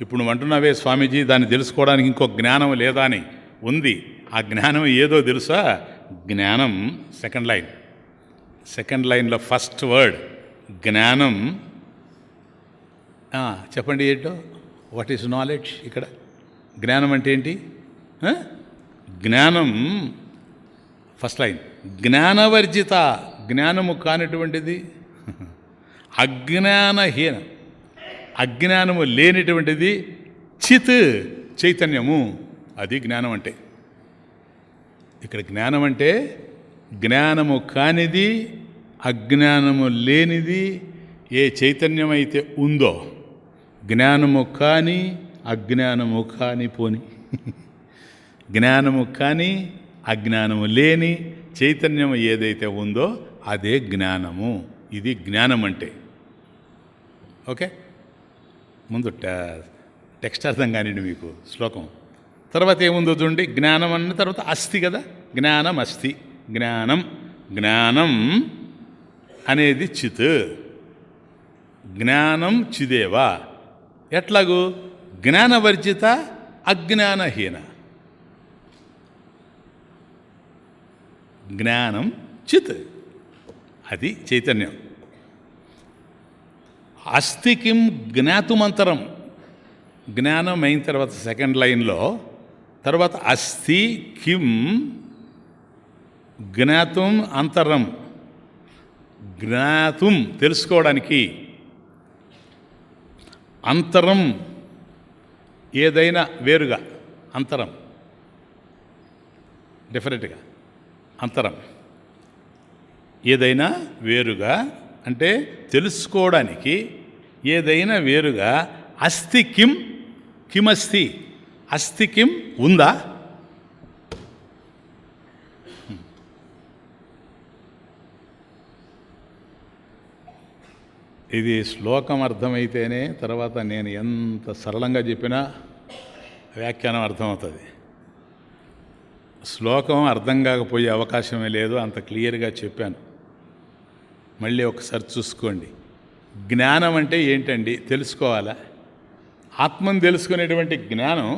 ఇప్పుడు నువ్వు అంటున్నావే స్వామీజీ దాన్ని తెలుసుకోవడానికి ఇంకో జ్ఞానం లేదా అని. ఉంది. ఆ జ్ఞానం ఏదో తెలుసా? జ్ఞానం సెకండ్ లైన్లో ఫస్ట్ వర్డ్ జ్ఞానం. చెప్పండి ఏంటో, వాట్ ఈజ్ నాలెడ్జ్? ఇక్కడ జ్ఞానం అంటే ఏంటి? జ్ఞానం ఫస్ట్ లైన్, జ్ఞానవర్జిత, జ్ఞానము కానటువంటిది. అజ్ఞానహీన, అజ్ఞానము లేనిటువంటిది. చిత్ చైతన్యము, అది జ్ఞానం అంటే. ఇక్కడ జ్ఞానం అంటే జ్ఞానము కానిది, అజ్ఞానము లేనిది. ఏ చైతన్యం అయితే ఉందో, జ్ఞానము కాని, అజ్ఞానము కాని పోని, జ్ఞానము కానీ అజ్ఞానము లేని చైతన్యం ఏదైతే ఉందో అదే జ్ఞానము. ఇది జ్ఞానం అంటే. ఓకే, ముందు టెక్స్ట్ అర్థం కానివ్వండి మీకు శ్లోకం. తర్వాత ఏముందో చూడండి, జ్ఞానం అన్న తర్వాత అస్థి కదా, జ్ఞానం అస్థి. జ్ఞానం అనేది చిత్, జ్ఞానం చిదేవా. ఎట్లాగూ? జ్ఞానవర్జిత, అజ్ఞానహీన. జ్ఞానం చిత్, అది చైతన్యం. అస్థి కిం జ్ఞాతుమంతరం. జ్ఞానం అయిన తర్వాత సెకండ్ లైన్లో తర్వాత అస్థి కిం జ్ఞాతుం అంతరం. జ్ఞాతుం తెలుసుకోవడానికి, అంతరం ఏదైనా వేరుగా, అంతరం డిఫరెంట్గా. అంతరం ఏదైనా వేరుగా అంటే తెలుసుకోవడానికి ఏదైనా వేరుగా. అస్థి కిం, కిమస్తి, అస్థి కిం ఉందా? ఇది శ్లోకం అర్థమైతేనే తర్వాత నేను ఎంత సరళంగా చెప్పినా వ్యాఖ్యానం అర్థమవుతుంది. శ్లోకం అర్థం కాకపోయే అవకాశమే లేదు, అంత క్లియర్గా చెప్పాను. మళ్ళీ ఒకసారి చూసుకోండి. జ్ఞానం అంటే ఏంటండి? తెలుసుకోవాలా? ఆత్మను తెలుసుకునేటువంటి జ్ఞానం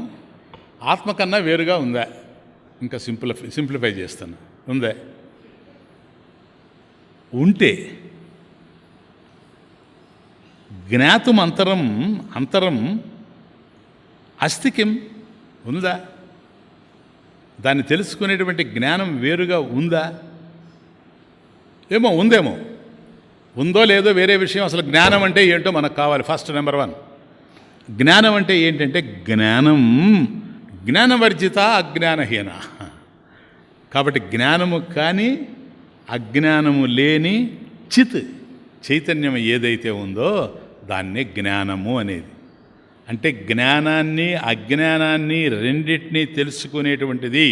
ఆత్మ కన్నా వేరుగా ఉందా? ఇంకా సింప్లిఫై చేస్తున్నా, ఉందా? ఉంటే జ్ఞాతుం అంతరం అస్థి కిం ఉందా? దాన్ని తెలుసుకునేటువంటి జ్ఞానం వేరుగా ఉందా? ఏమో, ఉందేమో. ఉందో లేదో వేరే విషయం. అసలు జ్ఞానం అంటే ఏంటో మనకు కావాలి. ఫస్ట్ నెంబర్ 1 జ్ఞానం అంటే ఏంటంటే జ్ఞానం జ్ఞానవర్జిత, అజ్ఞానహీన. కాబట్టి జ్ఞానము కానీ అజ్ఞానము లేని చిత్ చైతన్యం ఏదైతే ఉందో దాన్నే జ్ఞానము అనేది. అంటే జ్ఞానాన్ని అజ్ఞానాన్ని రెండింటినీ తెలుసుకునేటువంటిది.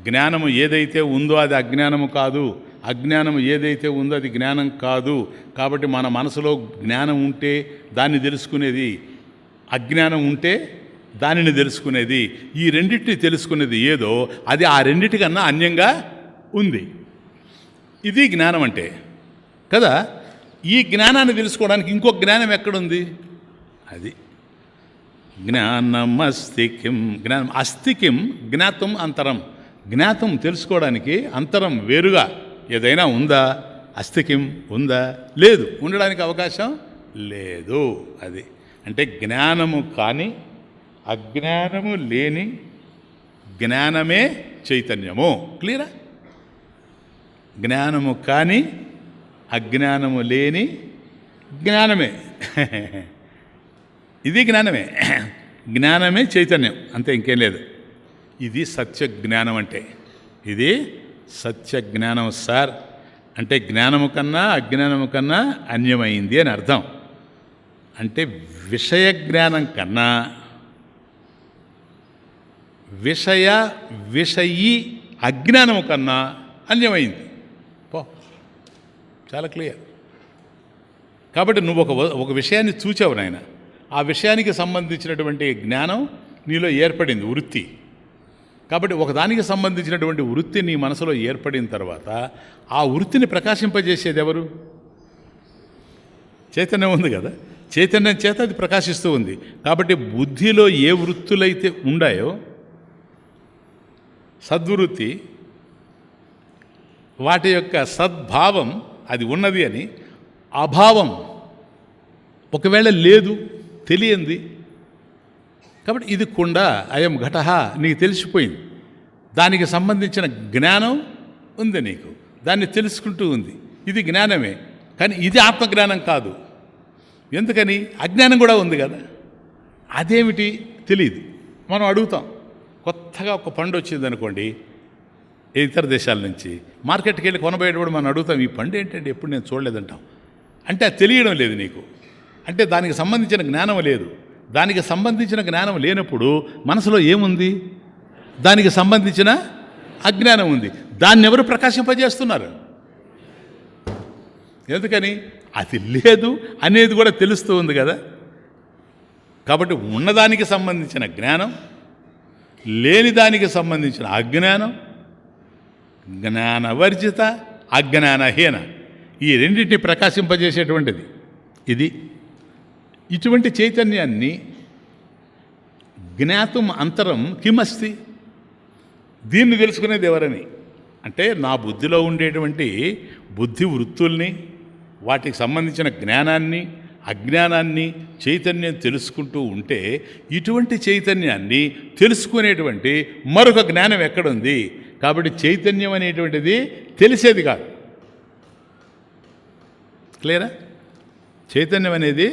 జ్ఞానము ఏదైతే ఉందో అది అజ్ఞానము కాదు, అజ్ఞానం ఏదైతే ఉందో అది జ్ఞానం కాదు. కాబట్టి మన మనసులో జ్ఞానం ఉంటే దాన్ని తెలుసుకునేది, అజ్ఞానం ఉంటే దానిని తెలుసుకునేది. ఈ రెండింటిని తెలుసుకునేది ఏదో అది ఆ రెండిటికన్నా అన్యంగా ఉంది. ఇది జ్ఞానం అంటే కదా. ఈ జ్ఞానాన్ని తెలుసుకోవడానికి ఇంకొక జ్ఞానం ఎక్కడుంది? అది జ్ఞానమస్తికిం. జ్ఞానం అస్థికిం జ్ఞాతం అంతరం. జ్ఞాతం తెలుసుకోవడానికి అంతరం వేరుగా ఏదైనా ఉందా? అస్థికిం ఉందా? లేదు, ఉండడానికి అవకాశం లేదు. అది అంటే జ్ఞానము కానీ అజ్ఞానము లేని జ్ఞానమే చైతన్యము. క్లియరా? జ్ఞానము కానీ అజ్ఞానము లేని జ్ఞానమే ఇది జ్ఞానమే. జ్ఞానమే చైతన్యం, అంతే, ఇంకేం లేదు. ఇది సత్య జ్ఞానం అంటే. ఇది సత్య జ్ఞానం సార్. అంటే జ్ఞానము కన్నా అజ్ఞానము కన్నా అన్యమైంది అని అర్థం. అంటే విషయ జ్ఞానం కన్నా విషయీ అజ్ఞానము కన్నా అన్యమైంది. చాలా క్లియర్. కాబట్టి నువ్వు ఒక విషయాన్ని చూచావు నాయన, ఆ విషయానికి సంబంధించినటువంటి జ్ఞానం నీలో ఏర్పడింది, వృత్తి. కాబట్టి ఒకదానికి సంబంధించినటువంటి వృత్తి నీ మనసులో ఏర్పడిన తర్వాత ఆ వృత్తిని ప్రకాశింపజేసేది ఎవరు? చైతన్యం ఉంది కదా. చైతన్యం చేత అది ప్రకాశిస్తూ ఉంది. కాబట్టి బుద్ధిలో ఏ వృత్తులైతే ఉండాయో, సద్వృత్తి, వాటి యొక్క సద్భావం అది ఉన్నది అని, అభావం ఒకవేళ లేదు, తెలియంది. కాబట్టి ఇది కుండ, అయం ఘటః నీకు తెలిసిపోయింది. దానికి సంబంధించిన జ్ఞానం ఉంది నీకు, దాన్ని తెలుసుకుంటూ ఉంది. ఇది జ్ఞానమే, కానీ ఇది ఆత్మజ్ఞానం కాదు. ఎందుకని? అజ్ఞానం కూడా ఉంది కదా. అదేమిటి తెలియదు. మనం అడుగుతాం. కొత్తగా ఒక పండు వచ్చింది అనుకోండి, ఇతర దేశాల నుంచి మార్కెట్కి వెళ్ళి కొనబోయేటప్పుడు మనం అడుగుతాం, ఈ పండు ఏంటంటే ఎప్పుడు నేను చూడలేదంటాం. అంటే అది తెలియడం లేదు నీకు. అంటే దానికి సంబంధించిన జ్ఞానం లేదు. దానికి సంబంధించిన జ్ఞానం లేనప్పుడు మనసులో ఏముంది? దానికి సంబంధించిన అజ్ఞానం ఉంది. దాన్ని ఎవరు ప్రకాశింపజేస్తున్నారు? ఎందుకని? అది లేదు అనేది కూడా తెలుస్తూ ఉంది కదా. కాబట్టి ఉన్నదానికి సంబంధించిన జ్ఞానం, లేని దానికి సంబంధించిన అజ్ఞానం, జ్ఞానవర్జిత అజ్ఞానహీన, ఈ రెండింటిని ప్రకాశింపజేసేటువంటిది ఇది. ఇటువంటి చైతన్యాన్ని జ్ఞాతం అంతరం కిమస్తి, దీన్ని తెలుసుకునేది ఎవరని అంటే నా బుద్ధిలో ఉండేటువంటి బుద్ధి వృత్తుల్ని, వాటికి సంబంధించిన జ్ఞానాన్ని అజ్ఞానాన్ని చైతన్యం తెలుసుకుంటూ ఉంటే ఇటువంటి చైతన్యాన్ని తెలుసుకునేటువంటి మరొక జ్ఞానం ఎక్కడుంది? కాబట్టి చైతన్యం అనేటువంటిది తెలిసేది కాదు. క్లియరా? చైతన్యం అనేది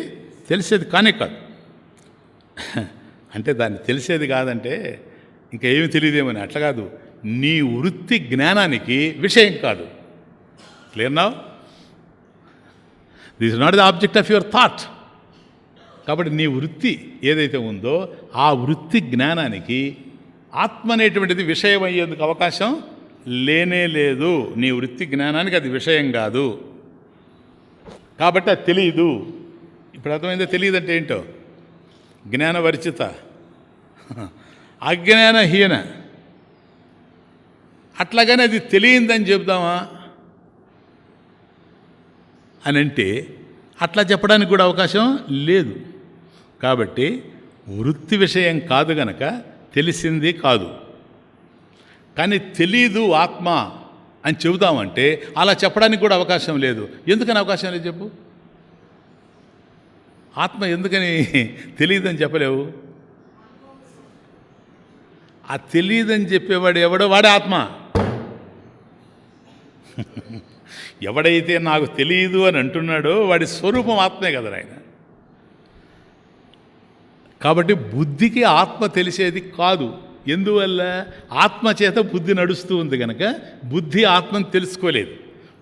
తెలిసేది కానే కాదు. అంటే దాన్ని తెలిసేది కాదంటే ఇంకా ఏమి తెలియదేమని అట్లా కాదు. నీ వృత్తి జ్ఞానానికి విషయం కాదు. Clear now? This is not the object of your thought. కాబట్టి నీ వృత్తి ఏదైతే ఉందో ఆ వృత్తి జ్ఞానానికి ఆత్మ అనేటువంటిది విషయం అయ్యేందుకు అవకాశం లేనే లేదు. నీ వృత్తి జ్ఞానానికి అది విషయం కాదు. కాబట్టి అది తెలియదు. ఇప్పుడు అర్థమైందో? తెలియదంటే ఏంటో? జ్ఞానవర్జిత అజ్ఞానహీన. అట్లాగనే అది తెలియందని చెప్దామా అని అంటే అట్లా చెప్పడానికి కూడా అవకాశం లేదు. కాబట్టి వృత్తి విషయం కాదు గనక తెలిసింది కాదు. కానీ తెలీదు ఆత్మ అని చెబుదామంటే అలా చెప్పడానికి కూడా అవకాశం లేదు. ఎందుకని అవకాశం లేదు చెప్పు? ఆత్మ ఎందుకని తెలియదని చెప్పలేవు? ఆ తెలియదని చెప్పేవాడు ఎవడో వాడే ఆత్మ. ఎవడైతే నాకు తెలియదు అని అంటున్నాడో వాడి స్వరూపం ఆత్మే కదా ఆయన. కాబట్టి బుద్ధికి ఆత్మ తెలిసేది కాదు. ఎందువల్ల? ఆత్మ చేత బుద్ధి నడుస్తూ ఉంది కనుక బుద్ధి ఆత్మను తెలుసుకోలేదు.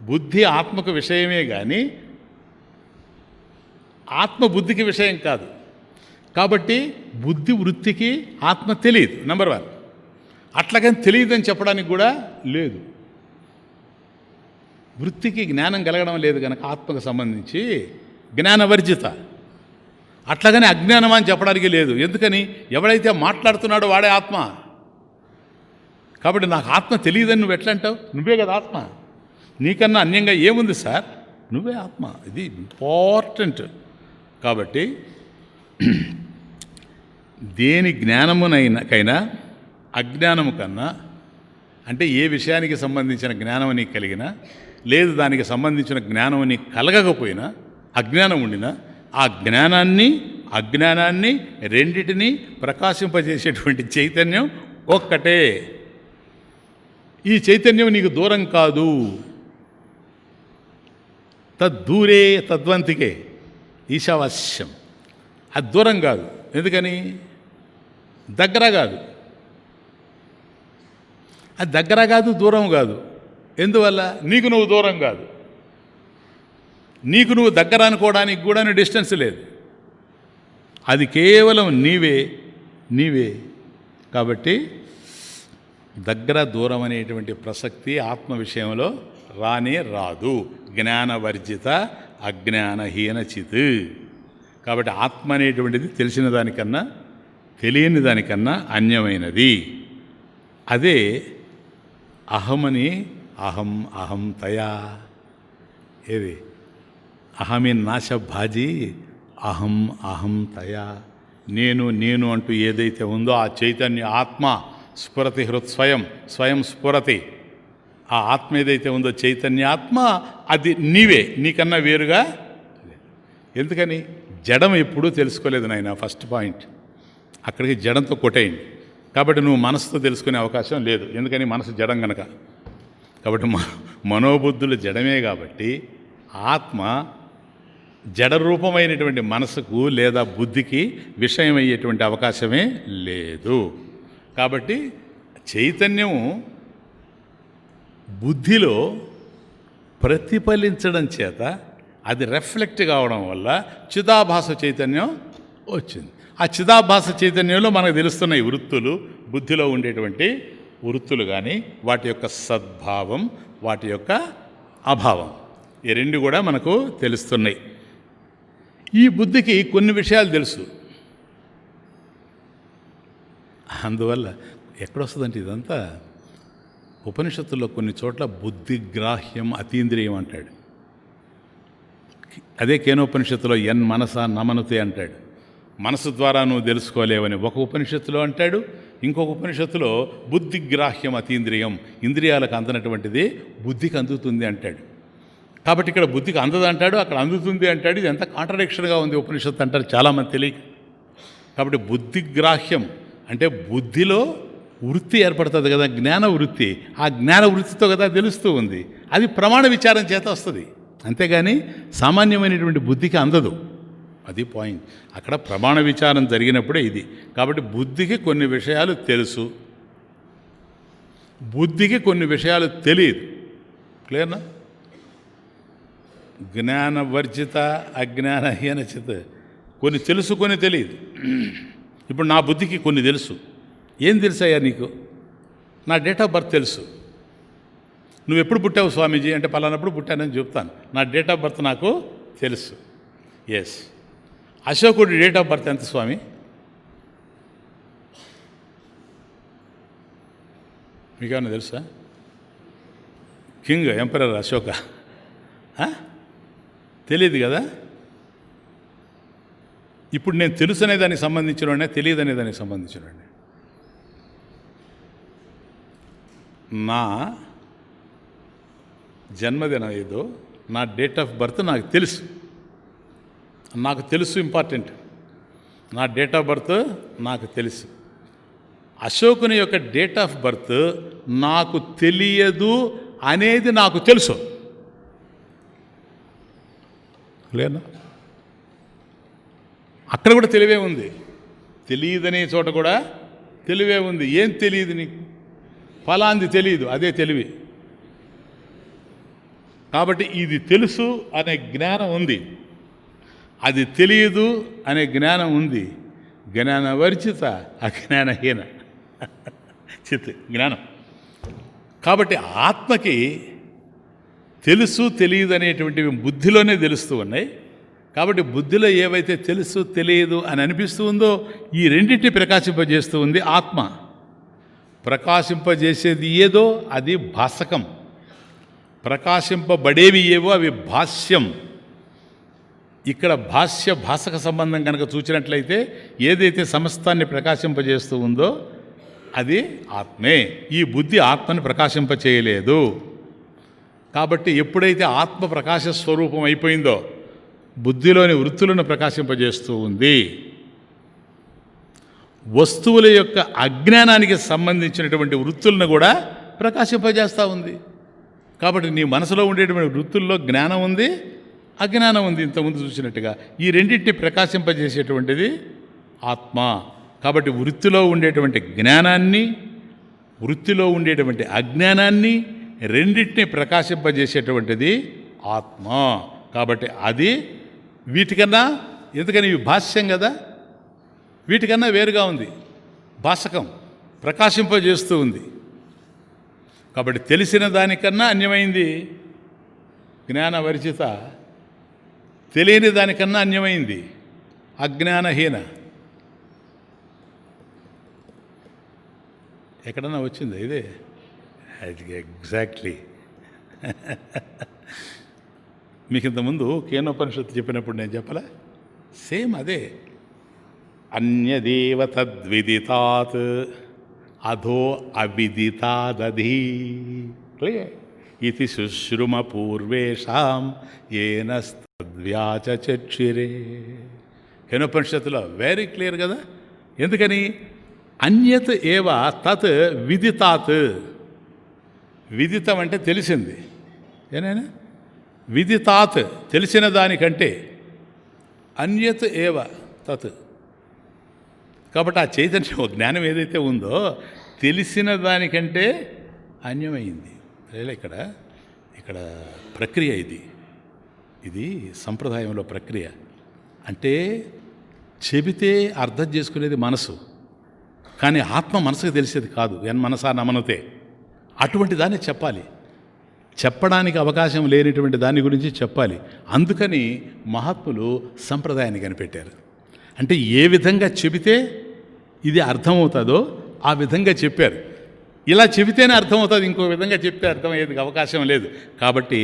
బుద్ధి ఆత్మకు విషయమే కానీ ఆత్మ బుద్ధికి విషయం కాదు. కాబట్టి బుద్ధి వృత్తికి ఆత్మ తెలియదు. నెంబర్ 1. అట్లాగని తెలియదని చెప్పడానికి కూడా లేదు. వృత్తికి జ్ఞానం కలగడం లేదు కనుక ఆత్మకు సంబంధించి జ్ఞానవర్జిత అట్లాగని అజ్ఞానం అని చెప్పడానికి లేదు. ఎందుకని? ఎవడైతే మాట్లాడుతున్నాడో వాడే ఆత్మ. కాబట్టి నాకు ఆత్మ తెలియదని నువ్వు ఎట్లా అంటావు? నువ్వే కదా ఆత్మ. నీకన్నా అన్యంగా ఏముంది సార్? నువ్వే ఆత్మ. ఇది ఇంపార్టెంట్. కాబట్టి దేని జ్ఞానమునైనా అజ్ఞానము కన్నా, అంటే ఏ విషయానికి సంబంధించిన జ్ఞానం నీకు కలిగినా, లేదు దానికి సంబంధించిన జ్ఞానం నీకు కలగకపోయినా, అజ్ఞానం ఉండినా, ఆ జ్ఞానాన్ని అజ్ఞానాన్ని రెండిటినీ ప్రకాశింపజేసేటువంటి చైతన్యం ఒక్కటే. ఈ చైతన్యం నీకు దూరం కాదు. తద్దూరే తద్వంతికే ఈశావాస్యం. అది దూరం కాదు. ఎందుకని? దగ్గర కాదు. అది దగ్గర కాదు, దూరం కాదు. ఎందువల్ల? నీకు నువ్వు దూరం కాదు, నీకు నువ్వు దగ్గర అనుకోవడానికి కూడా డిస్టెన్స్ లేదు. అది కేవలం నీవే. కాబట్టి దగ్గర దూరం అనేటువంటి ప్రసక్తి ఆత్మ విషయంలో రానే రాదు. జ్ఞానవర్జిత అజ్ఞానహీన చిత్. కాబట్టి ఆత్మ అనేటువంటిది తెలిసిన దానికన్నా తెలియని దానికన్నా అన్యమైనది. అదే అహమని అహం తయా. ఏది? అహమి నాశభాజీ అహం తయా. నేను అంటూ ఏదైతే ఉందో ఆ చైతన్య ఆత్మ స్ఫురతి స్వయం స్ఫురతి. ఆ ఆత్మ ఏదైతే ఉందో చైతన్యాత్మ, అది నీవే, నీకన్నా వేరుగా. ఎందుకని? జడం ఎప్పుడూ తెలుసుకోలేదు నాయన. ఫస్ట్ పాయింట్ అక్కడికి జడంతో కొట్టేయండి. కాబట్టి నువ్వు మనసుతో తెలుసుకునే అవకాశం లేదు. ఎందుకని? మనసు జడం గనక. కాబట్టి మనోబుద్ధులు జడమే. కాబట్టి ఆత్మ జడరూపమైనటువంటి మనసుకు లేదా బుద్ధికి విషయమయ్యేటువంటి అవకాశమే లేదు. కాబట్టి చైతన్యం బుద్ధిలో ప్రతిఫలించడం చేత అది రిఫ్లెక్ట్ కావడం వల్ల చిదాభాస చైతన్యం వచ్చింది. ఆ చిదాభాస చైతన్యంలో మనకు తెలుస్తున్నాయి వృత్తులు, బుద్ధిలో ఉండేటువంటి వృత్తులు కానీ వాటి యొక్క సద్భావం, వాటి యొక్క అభావం, ఈ రెండు కూడా మనకు తెలుస్తున్నాయి. ఈ బుద్ధికి కొన్ని విషయాలు తెలుసు. అందువల్ల ఎక్కడొస్తుందంటే ఇదంతా ఉపనిషత్తుల్లో కొన్ని చోట్ల బుద్ధిగ్రాహ్యం అతీంద్రియం అంటాడు. అదే కేనోపనిషత్తులో మనస నమనుతే అంటాడు. మనసు ద్వారా నువ్వు తెలుసుకోలేవని ఒక ఉపనిషత్తులో అంటాడు. ఇంకొక ఉపనిషత్తులో బుద్ధిగ్రాహ్యం అతీంద్రియం, ఇంద్రియాలకు అందనటువంటిది బుద్ధికి అందుతుంది అంటాడు. కాబట్టి ఇక్కడ బుద్ధికి అందదంటాడు, అక్కడ అందుతుంది అంటాడు. ఇది ఎంత కాంట్రడిక్షన్గా ఉంది ఉపనిషత్తు అంటారు చాలామంది తెలియక. కాబట్టి బుద్ధిగ్రాహ్యం అంటే బుద్ధిలో వృత్తి ఏర్పడుతుంది కదా, జ్ఞాన వృత్తి. ఆ జ్ఞాన వృత్తితో కదా తెలుస్తూ ఉంది. అది ప్రమాణ విచారం చేత వస్తుంది. అంతేగాని సామాన్యమైనటువంటి బుద్ధికి అందదు. అది పాయింట్. అక్కడ ప్రమాణ విచారం జరిగినప్పుడే ఇది. కాబట్టి బుద్ధికి కొన్ని విషయాలు తెలుసు, బుద్ధికి కొన్ని విషయాలు తెలియదు. క్లియర్నా? జ్ఞానవర్జిత అజ్ఞానహీన చిత్. కొన్ని తెలుసు, కొన్ని తెలియదు. ఇప్పుడు నా బుద్ధికి కొన్ని తెలుసు. ఏం తెలుసయ్యా నీకు? నా డేట్ ఆఫ్ బర్త్ తెలుసు. నువ్వు ఎప్పుడు పుట్టావు స్వామీజీ అంటే పలానప్పుడు పుట్టానని చెప్తాను. నా డేట్ ఆఫ్ బర్త్ నాకు తెలుసు. ఎస్. అశోకుడి డేట్ ఆఫ్ బర్త్ ఎంత స్వామి? మీకేమన్నా తెలుసా? కింగ్ ఎంపరర్ అశోక తెలియదు కదా. ఇప్పుడు నేను తెలుసు అనే దానికి సంబంధించిన తెలియదు అనే దానికి సంబంధించిన నా జన్మదినం ఏదో, నా డేట్ ఆఫ్ బర్త్ నాకు తెలుసు. నాకు తెలుసు ఇంపార్టెంట్. నా డేట్ ఆఫ్ బర్త్ నాకు తెలుసు. అశోకుని యొక్క డేట్ ఆఫ్ బర్త్ నాకు తెలియదు అనేది నాకు తెలుసు. లేనా? అక్కడ కూడా తెలివే ఉంది. తెలియదనే చోట కూడా తెలివే ఉంది. ఏం తెలియదు నీకు? ఫలాంది తెలియదు, అదే తెలివి. కాబట్టి ఇది తెలుసు అనే జ్ఞానం ఉంది, అది తెలియదు అనే జ్ఞానం ఉంది. జ్ఞానవర్జిత అజ్ఞానహీన చిత్ జ్ఞానం. కాబట్టి ఆత్మకి తెలుసు తెలియదు అనేటువంటివి బుద్ధిలోనే తెలుస్తూ ఉన్నాయి. కాబట్టి బుద్ధిలో ఏవైతే తెలుసు తెలియదు అని అనిపిస్తూ ఉందో ఈ రెండింటిని ప్రకాశింపజేస్తూ ఉంది ఆత్మ. ప్రకాశింపజేసేది ఏదో అది భాసకం, ప్రకాశింపబడేవి ఏవో అవి భాష్యం. ఇక్కడ భాసక సంబంధం కనుక చూసినట్లయితే ఏదైతే సమస్తాన్ని ప్రకాశింపజేస్తూ ఉందో అది ఆత్మే. ఈ బుద్ధి ఆత్మని ప్రకాశింపచేయలేదు. కాబట్టి ఎప్పుడైతే ఆత్మ ప్రకాశ స్వరూపం అయిపోయిందో బుద్ధిలోని వృత్తులను ప్రకాశింపజేస్తూ ఉంది. వస్తువుల యొక్క అజ్ఞానానికి సంబంధించినటువంటి వృత్తులను కూడా ప్రకాశింపజేస్తూ ఉంది. కాబట్టి నీ మనసులో ఉండేటువంటి వృత్తుల్లో జ్ఞానం ఉంది, అజ్ఞానం ఉంది. ఇంతకుముందు చూసినట్టుగా ఈ రెండింటిని ప్రకాశింపజేసేటువంటిది ఆత్మ. కాబట్టి వృత్తిలో ఉండేటువంటి జ్ఞానాన్ని, వృత్తిలో ఉండేటువంటి అజ్ఞానాన్ని రెండింటిని ప్రకాశింపజేసేటువంటిది ఆత్మ. కాబట్టి అది వీటికన్నా, ఎందుకని ఇవి భాష్యం కదా, వీటికన్నా వేరుగా ఉంది. భాసకం ప్రకాశింపజేస్తూ ఉంది. కాబట్టి తెలిసిన దానికన్నా అన్యమైంది జ్ఞానవర్జిత, తెలియని దానికన్నా అన్యమైంది అజ్ఞానహీన. ఎక్కడన్నా వచ్చిందా ఇదే? ఎగ్జాక్ట్లీ. మీకు ఇంతకుముందు కేనోపనిషత్తు చెప్పినప్పుడు నేను చెప్పలే, సేమ్ అదే. అన్యదేవ తద్విదితాత్ అధో అవిదితాదధి ఇది శుశ్రుమ పూర్వేషాం ఏన తద్వ్యాచక్షిరే. కేనోపనిషత్తులో వెరీ క్లియర్ కదా. ఎందుకని? అన్యత్ ఏవ తత్ విదితాత్. విదితం అంటే తెలిసింది, ఏనైనా విదితాత్ తెలిసిన దానికంటే, అన్యత్ ఏవ తత్. కాబట్టి ఆ చైతన్యం జ్ఞానం ఏదైతే ఉందో తెలిసిన దానికంటే అన్యమైంది. ఇక్కడ ప్రక్రియ ఇది సంప్రదాయంలో ప్రక్రియ. అంటే చెబితే అర్థం చేసుకునేది మనసు, కానీ ఆత్మ మనసుకు తెలిసేది కాదు. మనసా నమనుతే అటువంటి దాన్ని చెప్పాలి. చెప్పడానికి అవకాశం లేనిటువంటి దాని గురించి చెప్పాలి. అందుకని మహాత్ములు సంప్రదాయాన్ని కనిపెట్టారు. అంటే ఏ విధంగా చెబితే ఇది అర్థమవుతుందో ఆ విధంగా చెప్పారు. ఇలా చెబితేనే అర్థమవుతుంది, ఇంకో విధంగా చెప్తే అర్థమయ్యేది అవకాశం లేదు. కాబట్టి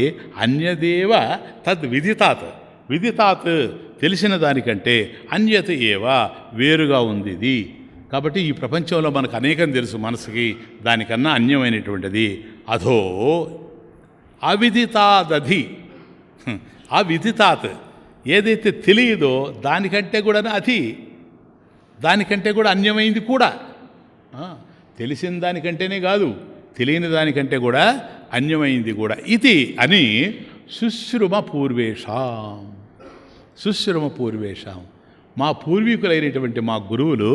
అన్యదేవ తద్ విదితాత్. విదితాత్ తెలిసిన దానికంటే, అన్యత ఏవ వేరుగా ఉంది ఇది. కాబట్టి ఈ ప్రపంచంలో మనకు అనేకం తెలుసు మనసుకి, దానికన్నా అన్యమైనటువంటిది అధో అవిదితాదధి. అవిదితాత్ ఏదైతే తెలియదో దానికంటే కూడా అధి, దానికంటే కూడా అన్యమైంది కూడా. తెలిసిన దానికంటేనే కాదు, తెలియని దానికంటే కూడా అన్యమైంది కూడా. ఇది అని శుశ్రుమ పూర్వేషాం. శుశ్రుమ పూర్వేషాం, మా పూర్వీకులైనటువంటి మా గురువులు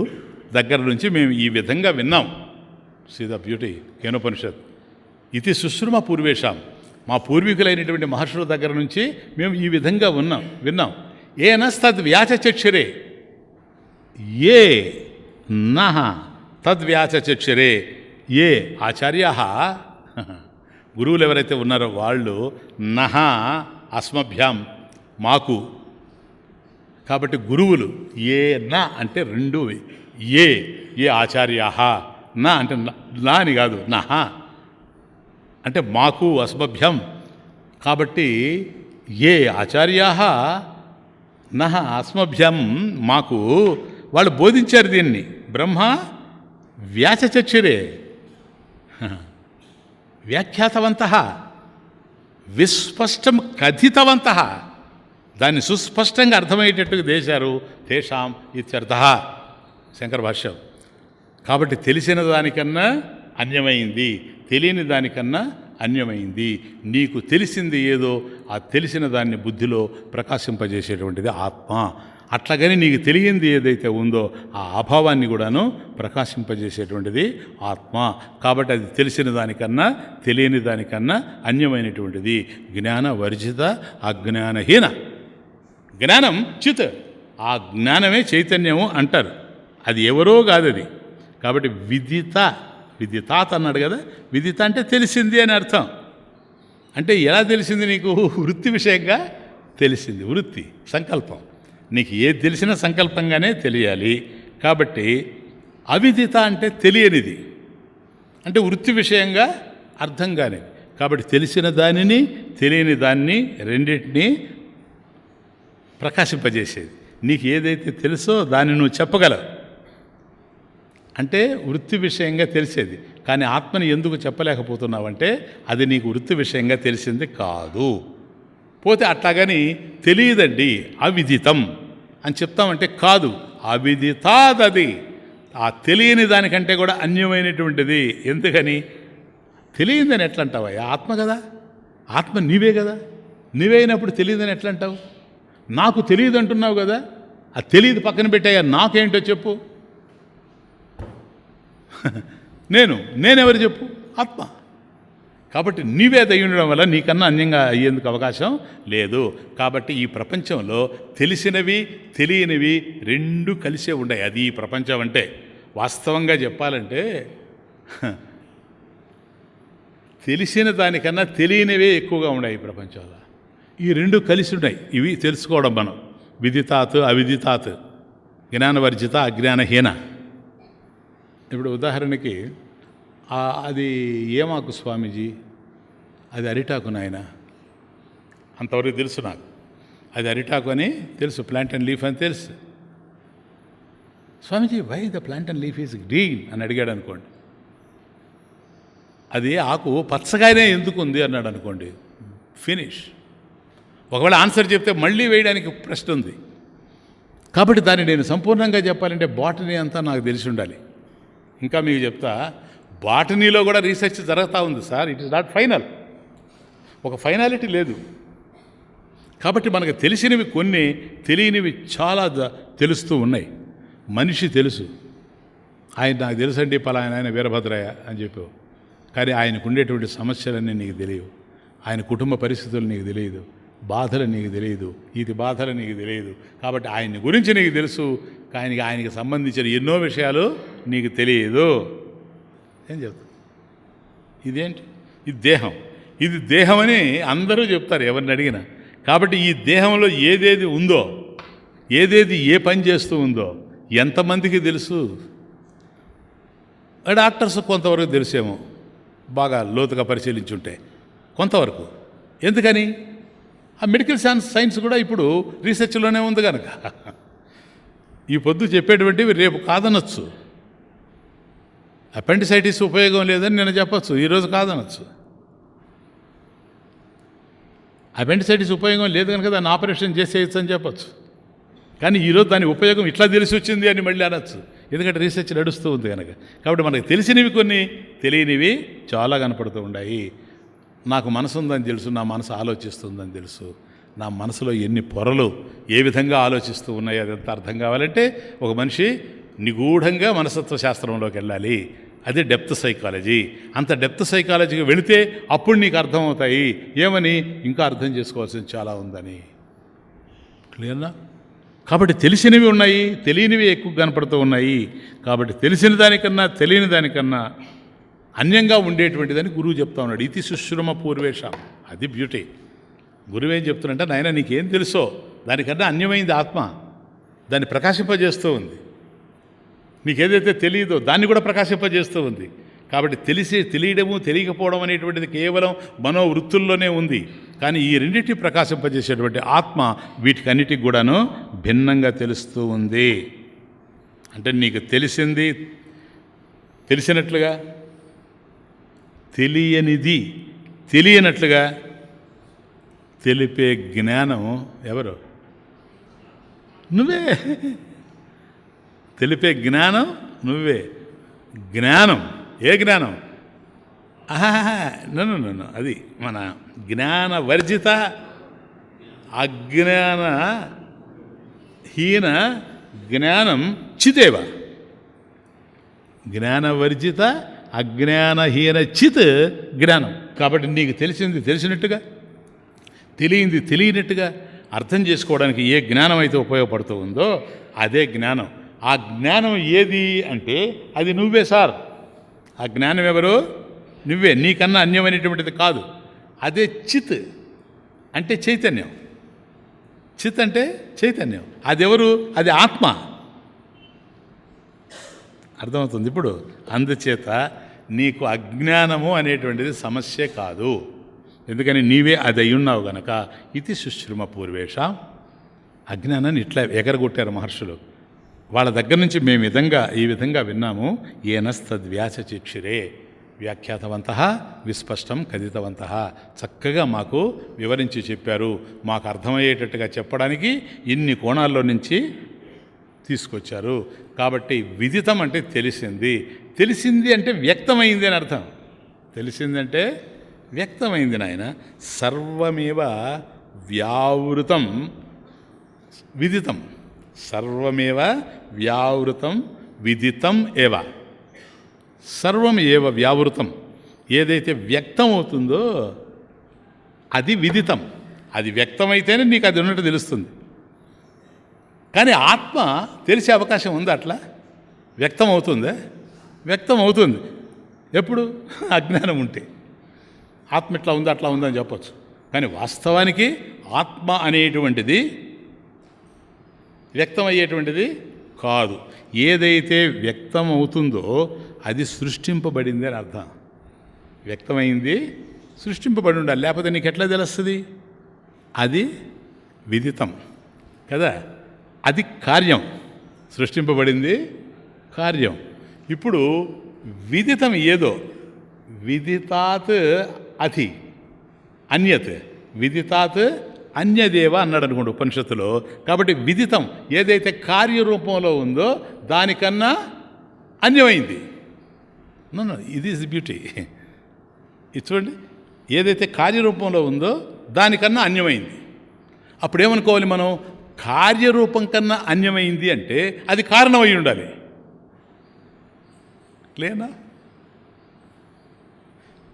దగ్గర నుంచి మేము ఈ విధంగా విన్నాం. See the beauty Kenopanishad. ఇది శుశ్రుమ పూర్వేషాం, మా పూర్వీకులైనటువంటి మహర్షుల దగ్గర నుంచి మేము ఈ విధంగా విన్నాం. ఏనస్తద్ వ్యాచక్షరే, ఏ నహ తద్వ్యాచక్షరే. ఏ ఆచార్య గురువులు ఎవరైతే ఉన్నారో వాళ్ళు నహ అస్మభ్యాం మాకు. కాబట్టి గురువులు ఏ నా అంటే రెండు, ఏ ఆచార్య నా అంటే నా అని కాదు, నహ అంటే మాకు, అస్మభ్యం. కాబట్టి ఏ ఆచార్య నహ అస్మభ్యం మాకు వాళ్ళు బోధించారు దీన్ని. బ్రహ్మ వ్యాచచక్షురే, వ్యాఖ్యాతవంతః, విస్పష్టం కథితవంతః, దాన్ని సుస్పష్టంగా అర్థమయ్యేటట్టుగా చేశారు. తేషాం ఇత్యర్థః శంకర భాష్యం. కాబట్టి తెలిసిన దానికన్నా అన్యమైంది, తెలియని దానికన్నా అన్యమైంది. నీకు తెలిసింది ఏదో ఆ తెలిసిన దాన్ని బుద్ధిలో ప్రకాశింపజేసేటువంటిది ఆత్మ. అట్లాగని నీకు తెలియంది ఏదైతే ఉందో ఆ అభావాన్ని కూడాను ప్రకాశింపజేసేటువంటిది ఆత్మ. కాబట్టి అది తెలిసిన దానికన్నా తెలియని దానికన్నా అన్యమైనటువంటిది. జ్ఞాన వర్జిత అజ్ఞానహీన. జ్ఞానం చిత్, ఆ జ్ఞానమే చైతన్యము అంటారు. అది ఎవరో కాదు అది. కాబట్టి విదితాత్ అన్నాడు కదా, విదిత అంటే తెలిసింది అని అర్థం. అంటే ఎలా తెలిసింది నీకు? వృత్తి విషయంగా తెలిసింది. వృత్తి, సంకల్పం. నీకు ఏది తెలిసినా సంకల్పంగానే తెలియాలి. కాబట్టి అవిదిత అంటే తెలియనిది, అంటే వృత్తి విషయంగా అర్థం కానిది. కాబట్టి తెలిసిన దానిని తెలియని దాన్ని రెండింటినీ ప్రకాశింపజేసేది. నీకు ఏదైతే తెలుసో దాన్ని నువ్వు చెప్పగలవు, అంటే వృత్తి విషయంగా తెలిసేది. కానీ ఆత్మని ఎందుకు చెప్పలేకపోతున్నావంటే అది నీకు వృత్తి విషయంగా తెలిసింది కాదు. పోతే అట్లాగని తెలియదండి అవిదితం అని చెప్తామంటే కాదు, అవిదితాదది. ఆ తెలియని దానికంటే కూడా అన్యమైనటువంటిది. ఎందుకని? తెలియదని ఎట్లా అంటావా? ఆత్మ కదా, ఆత్మ నీవే కదా. నీవే అయినప్పుడు తెలియదని ఎట్లా అంటావు? నాకు తెలియదు అంటున్నావు కదా, ఆ తెలియదు పక్కన పెట్టాయా, నాకేంటో చెప్పు. నేనెవరు చెప్పు? ఆత్మ. కాబట్టి నీవే దయ్యి ఉండడం వల్ల నీకన్నా అన్యంగా అయ్యేందుకు అవకాశం లేదు. కాబట్టి ఈ ప్రపంచంలో తెలిసినవి తెలియనివి రెండు కలిసే ఉన్నాయి. అది ఈ ప్రపంచం అంటే. వాస్తవంగా చెప్పాలంటే తెలిసిన దానికన్నా తెలియనివే ఎక్కువగా ఉన్నాయి ఈ ప్రపంచంలో. ఈ రెండు కలిసి ఉన్నాయి. ఇవి తెలుసుకోవడం మనం. విదితాత్ అవిదితాత్, జ్ఞానవర్జిత అజ్ఞానహీన. ఇప్పుడు ఉదాహరణకి అది ఏమాకు స్వామీజీ, అది అరిటాకు నాయన, అంతవరకు తెలుసు నాకు. అది అరిటాకు అని తెలుసు, ప్లాంట్ అండ్ లీఫ్ అని తెలుసు. Swamiji why the plant and leaf is green అని అడిగాడు అనుకోండి, అది ఆకు పచ్చగానే ఎందుకు ఉంది అన్నాడు అనుకోండి, ఫినిష్. ఒకవేళ ఆన్సర్ చెప్తే మళ్ళీ వేయడానికి ప్రశ్న ఉంది. కాబట్టి దాన్ని నేను సంపూర్ణంగా చెప్పాలంటే బాటనీ అంతా నాకు తెలిసి ఉండాలి. ఇంకా మీకు చెప్తా, బాటనీలో కూడా రీసెర్చ్ జరుగుతూ ఉంది sir. It is not final, ఒక ఫైనాలిటీ లేదు. కాబట్టి మనకు తెలిసినవి కొన్ని, తెలియనివి చాలా తెలుస్తూ ఉన్నాయి. మనిషి తెలుసు, ఆయన నాకు తెలుసండి పలానా ఆయన వీరభద్రయ్య అని చెప్పావు, కానీ ఆయనకు ఉండేటువంటి సమస్యలన్నీ నీకు తెలియవు, ఆయన కుటుంబ పరిస్థితులు నీకు తెలియదు, బాధలు నీకు తెలియదు, ఇది బాధలు నీకు తెలియదు. కాబట్టి ఆయన గురించి నీకు తెలుసు, కానీ ఆయనకి సంబంధించిన ఎన్నో విషయాలు నీకు తెలియదు. ఏం చెప్తా? ఇదేంటి? ఇది దేహం. ఇది దేహం అని అందరూ చెప్తారు ఎవరిని అడిగినా. కాబట్టి ఈ దేహంలో ఏదేది ఉందో, ఏదేది ఏ పని చేస్తూ ఉందో ఎంతమందికి తెలుసు? డాక్టర్స్ కొంతవరకు తెలిసేమో, బాగా లోతుగా పరిశీలించుంటే కొంతవరకు. ఎందుకని? ఆ మెడికల్ సైన్స్ కూడా ఇప్పుడు రీసెర్చ్లోనే ఉంది కనుక ఈ పొద్దు చెప్పేటువంటివి రేపు కాదనొచ్చు. అపెండిసైటిస్ ఉపయోగం లేదని నేను చెప్పచ్చు, ఈరోజు కాదనొచ్చు. అపెండిసైటిస్ ఉపయోగం లేదు కనుక దాన్ని ఆపరేషన్ చేసేయచ్చు అని చెప్పచ్చు. కానీ ఈరోజు దాని ఉపయోగం ఇట్లా తెలిసి వచ్చింది అని మళ్ళీ అనొచ్చు, ఎందుకంటే రీసెర్చ్ నడుస్తూ ఉంది కనుక. కాబట్టి మనకు తెలిసినవి కొన్ని, తెలియనివి చాలా కనపడుతూ ఉన్నాయి. నాకు మనసు ఉందని తెలుసు, నా మనసు ఆలోచిస్తుందని తెలుసు. నా మనసులో ఎన్ని పొరలు ఏ విధంగా ఆలోచిస్తూ ఉన్నాయో అదంతా అర్థం కావాలంటే ఒక మనిషి నిగూఢంగా మనస్తత్వ శాస్త్రంలోకి వెళ్ళాలి. అదే డెప్త్ సైకాలజీ. అంత డెప్త్ సైకాలజీకి వెళితే అప్పుడు నీకు అర్థమవుతాయి. ఏమని? ఇంకా అర్థం చేసుకోవాల్సింది చాలా ఉందని. క్లియర్నా? కాబట్టి తెలిసినవి ఉన్నాయి, తెలియనివి ఎక్కువ కనపడుతూ ఉన్నాయి. కాబట్టి తెలిసిన దానికన్నా తెలియని దానికన్నా అన్యంగా ఉండేటువంటిదని గురువు చెప్తా ఉన్నాడు. ఇతి సుశ్రుమ పూర్వేషం. అది బ్యూటీ. గురువు ఏం చెప్తున్నంటే, నాయన నీకేం తెలుసో దానికన్నా అన్యమైంది ఆత్మ, దాన్ని ప్రకాశింపజేస్తూ ఉంది. నీకేదైతే తెలియదో దాన్ని కూడా ప్రకాశింపజేస్తూ ఉంది. కాబట్టి తెలియడము తెలియకపోవడం అనేటువంటిది కేవలం మనోవృత్తుల్లోనే ఉంది. కానీ ఈ రెండింటిని ప్రకాశింపజేసేటువంటి ఆత్మ వీటికన్నిటికి కూడాను భిన్నంగా తెలుస్తూ ఉంది. అంటే నీకు తెలిసింది తెలిసినట్లుగా, తెలియనిది తెలియనట్లుగా తెలిపే జ్ఞానం ఎవరు? నువ్వే. తెలిపే జ్ఞానం నువ్వే. జ్ఞానం ఏ జ్ఞానం? నన్ను అది మన జ్ఞాన వర్జిత అజ్ఞాన హీన జ్ఞానం చితేవ. జ్ఞానవర్జిత అజ్ఞానహీన చిత్ జ్ఞానం. కాబట్టి నీకు తెలిసింది తెలిసినట్టుగా, తెలియంది తెలియనట్టుగా అర్థం చేసుకోవడానికి ఏ జ్ఞానం అయితే ఉపయోగపడుతూ ఉందో అదే జ్ఞానం. ఆ జ్ఞానం ఏది అంటే అది నువ్వే సార్. ఆ జ్ఞానం ఎవరు? నువ్వే. నీకన్నా అన్యమైనటువంటిది కాదు. అదే చిత్ అంటే చైతన్యం. చిత్ అంటే చైతన్యం. అది ఎవరు? అది ఆత్మ. అర్థమవుతుంది ఇప్పుడు. అందుచేత నీకు అజ్ఞానము అనేటువంటిది సమస్య కాదు. ఎందుకని నీవే అది అయ్యున్నావు గనక. ఇది సుశ్రుమ పూర్వేష. అజ్ఞానాన్ని ఇట్లా ఎగరగొట్టారు మహర్షులు. వాళ్ళ దగ్గర నుంచి మేము ఈ విధంగా విన్నాము. ఏనస్తద్వ్యాసచిక్షిరే వ్యాఖ్యాతవంత విస్పష్టం కథితవంత. చక్కగా మాకు వివరించి చెప్పారు. మాకు అర్థమయ్యేటట్టుగా చెప్పడానికి ఇన్ని కోణాల్లో నుంచి తీసుకొచ్చారు. కాబట్టి విదితం అంటే తెలిసింది. తెలిసింది అంటే వ్యక్తమైంది అని అర్థం. తెలిసిందంటే వ్యక్తమైంది నాయన. సర్వమేవ వ్యావృతం విదితం. సర్వమేవ వ్యావృతం విదితం ఏవ. సర్వం ఏవ వ్యావృతం. ఏదైతే వ్యక్తం అవుతుందో అది విదితం. అది వ్యక్తమైతేనే నీకు అది ఉన్నట్టు తెలుస్తుంది. కానీ ఆత్మ తెలిసే అవకాశం ఉందా? అట్లా వ్యక్తం అవుతుందా? వ్యక్తం అవుతుంది. ఎప్పుడు? అజ్ఞానం ఉంటే. ఆత్మ ఇట్లా ఉందా అట్లా ఉందని చెప్పచ్చు. కానీ వాస్తవానికి ఆత్మ అనేటువంటిది వ్యక్తమయ్యేటువంటిది కాదు. ఏదైతే వ్యక్తం అవుతుందో అది సృష్టింపబడింది అని అర్థం. వ్యక్తమైంది సృష్టింపబడి ఉండాలి. లేకపోతే నీకు ఎట్లా తెలుస్తుంది? అది విదితం కదా. అది కార్యం. సృష్టింపబడింది కార్యం. ఇప్పుడు విదితం ఏదో విదితాత్ అతి అన్యత్ విదితాత్ అన్యదేవ అన్నాడు అనుకోండి ఉపనిషత్తులో. కాబట్టి విదితం ఏదైతే కార్యరూపంలో ఉందో దానికన్నా అన్యమైంది. నో ఇది ఈజ్ బ్యూటీ. ఇది చూడండి, ఏదైతే కార్యరూపంలో ఉందో దానికన్నా అన్యమైంది. అప్పుడేమనుకోవాలి మనం? కార్యరూపం కన్నా అన్యమైంది అంటే అది కారణమై ఉండాలి. క్లియర్నా?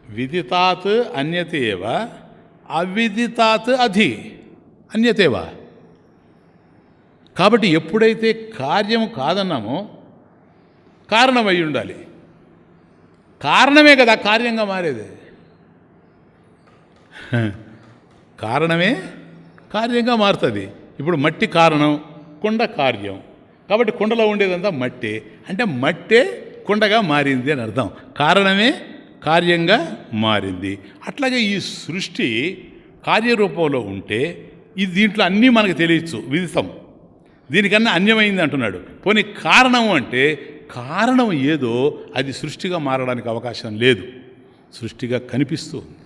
విదితాత్ అన్యతేవ అవిదితాత్ అధి అన్యతేవ. కాబట్టి ఎప్పుడైతే కార్యము కాదన్నామో కారణమై ఉండాలి. కారణమే కదా కార్యంగా మారేది. కారణమే కార్యంగా మారుతుంది. ఇప్పుడు మట్టి కారణం, కుండ కార్యం. కాబట్టి కుండలో ఉండేదంతా మట్టే. అంటే మట్టే కుండగా మారింది అని అర్థం. కారణమే కార్యంగా మారింది. అట్లాగే ఈ సృష్టి కార్యరూపంలో ఉంటే ఇది దీంట్లో అన్నీ మనకు తెలియచ్చు, విదితం. దీనికన్నా అన్యమైంది అంటున్నాడు. పోనీ కారణం అంటే కారణం ఏదో అది సృష్టిగా మారడానికి అవకాశం లేదు. సృష్టిగా కనిపిస్తూ ఉంది.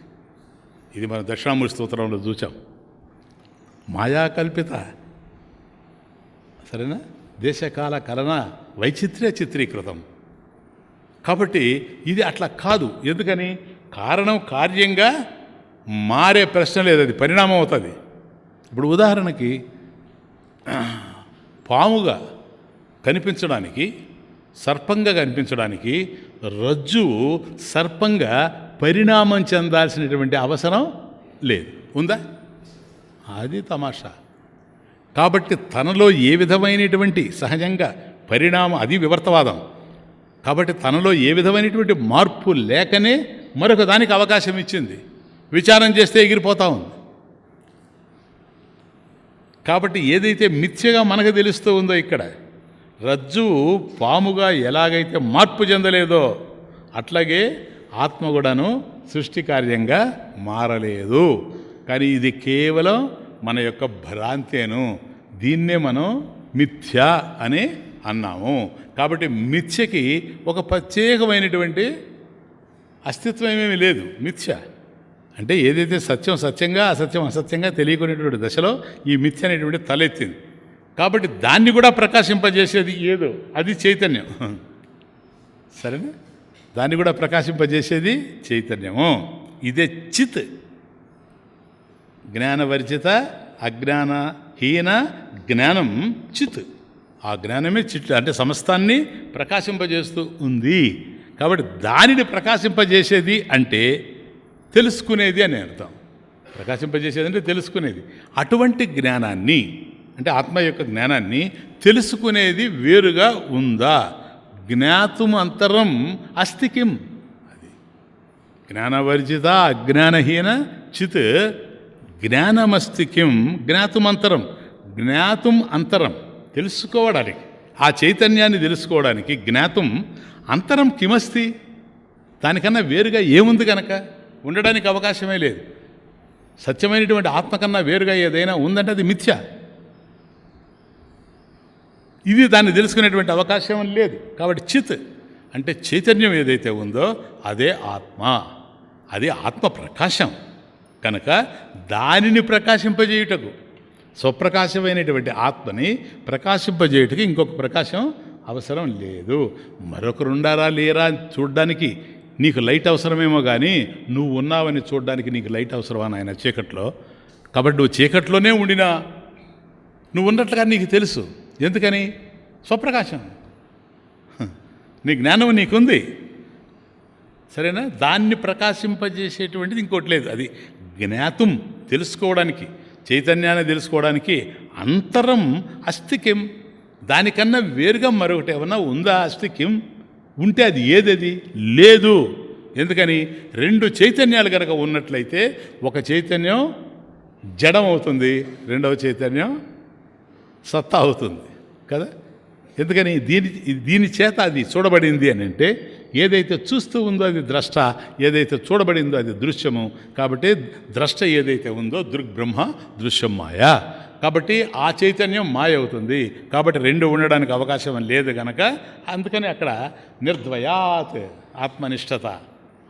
ఇది మనం దక్షిణామూర్తి స్తోత్రంలో చూచాం. మాయాకల్పిత, సరేనా, దేశకాల కలన వైచిత్ర్య చిత్రీకృతం. కాబట్టి ఇది అట్లా కాదు. ఎందుకని? కారణం కార్యంగా మారే ప్రశ్న లేదు, అది పరిణామం అవుతుంది. ఇప్పుడు ఉదాహరణకి పాముగా కనిపించడానికి, సర్పంగా కనిపించడానికి రజ్జువు సర్పంగా పరిణామం చెందాల్సినటువంటి అవసరం లేదు. ఉందా? అది తమాషా. కాబట్టి తనలో ఏ విధమైనటువంటి సహజంగా పరిణామం, అది వివర్తవాదం. కాబట్టి తనలో ఏ విధమైనటువంటి మార్పు లేకనే మరొక దానికి అవకాశం ఇచ్చింది. విచారం చేస్తే ఎగిరిపోతా ఉంది. కాబట్టి ఏదైతే మిథ్యగా మనకు తెలుస్తూ ఉందో ఇక్కడ, రజ్జువు పాముగా ఎలాగైతే మార్పు చెందలేదో అట్లాగే ఆత్మ కూడాను సృష్టి కార్యంగా మారలేదు. కానీ ఇది కేవలం మన యొక్క భ్రాంతేను. దీన్నే మనం మిథ్య అని అన్నాము. కాబట్టి మిథ్యకి ఒక ప్రత్యేకమైనటువంటి అస్తిత్వమేమీ లేదు. మిథ్య అంటే ఏదైతే సత్యం సత్యంగా, అసత్యం అసత్యంగా తెలియకునేటువంటి దశలో ఈ మిథ్య అనేటువంటి తలెత్తింది. కాబట్టి దాన్ని కూడా ప్రకాశింపజేసేది ఏదో అది చైతన్యం. సరేనా? దాన్ని కూడా ప్రకాశింపజేసేది చైతన్యము. ఇదే చిత్. జ్ఞానవర్జిత అజ్ఞానహీన జ్ఞానం చిత్. ఆ జ్ఞానమే చిత్ అంటే సమస్తాన్ని ప్రకాశింపజేస్తూ ఉంది. కాబట్టి దానిని ప్రకాశింపజేసేది అంటే తెలుసుకునేది అని అర్థం. ప్రకాశింపజేసేది అంటే తెలుసుకునేది. అటువంటి జ్ఞానాన్ని అంటే ఆత్మ యొక్క జ్ఞానాన్ని తెలుసుకునేది వేరుగా ఉందా? జ్ఞాతుం అంతరం అస్తి కిం. అది జ్ఞానవర్జిత అజ్ఞానహీన చిత్ జ్ఞానమస్తి కిం జ్ఞాతుమంతరం. జ్ఞాతుం అంతరం, తెలుసుకోవడానికి, ఆ చైతన్యాన్ని తెలుసుకోవడానికి జ్ఞాతుం అంతరం కిమస్తి, దానికన్నా వేరుగా ఏముంది కనుక ఉండడానికి అవకాశమే లేదు. సత్యమైనటువంటి ఆత్మ కన్నా వేరుగా ఏదైనా ఉందంటే అది మిథ్య. ఇది దాన్ని తెలుసుకునేటువంటి అవకాశం లేదు. కాబట్టి చిత్ అంటే చైతన్యం ఏదైతే ఉందో అదే ఆత్మ, అది ఆత్మ ప్రకాశం కనుక దానిని ప్రకాశింపజేయుటకు, స్వప్రకాశమైనటువంటి ఆత్మని ప్రకాశింపజేయుటకు ఇంకొక ప్రకాశం అవసరం లేదు. మరొకరుండారా లేరా చూడ్డానికి నీకు లైట్ అవసరమేమో కానీ నువ్వు ఉన్నావని చూడడానికి నీకు లైట్ అవసరమా నాయన చీకట్లో? కాబట్టి నువ్వు చీకట్లోనే ఉండినా నువ్వు ఉన్నట్లుగా నీకు తెలుసు. ఎందుకని? స్వప్రకాశం, నీ జ్ఞానం నీకుంది, సరేనా? దాన్ని ప్రకాశింపజేసేటువంటిది ఇంకోటి లేదు. అది జ్ఞాతం, తెలుసుకోవడానికి, చైతన్యాన్ని తెలుసుకోవడానికి అంతరం అస్థికిం, దానికన్నా వేరుగా మరొకటి ఏమన్నా ఉందా? అస్థికిం ఉంటే అది ఏదది? లేదు. ఎందుకని? రెండు చైతన్యాలు కనుక ఉన్నట్లయితే ఒక చైతన్యం జడం అవుతుంది, రెండవ చైతన్యం సత్తా అవుతుంది కదా. ఎందుకని? దీని చేత అది చూడబడింది అని అంటే ఏదైతే చూస్తూ ఉందో అది ద్రష్ట, ఏదైతే చూడబడిందో అది దృశ్యము. కాబట్టి ద్రష్ట ఏదైతే ఉందో దృగ్బ్రహ్మ, దృశ్యం మాయ. కాబట్టి ఆ చైతన్యం మాయ అవుతుంది. కాబట్టి రెండు ఉండడానికి అవకాశం లేదు కనుక అందుకని అక్కడ నిర్ద్వయాత్, ఆత్మనిష్టత,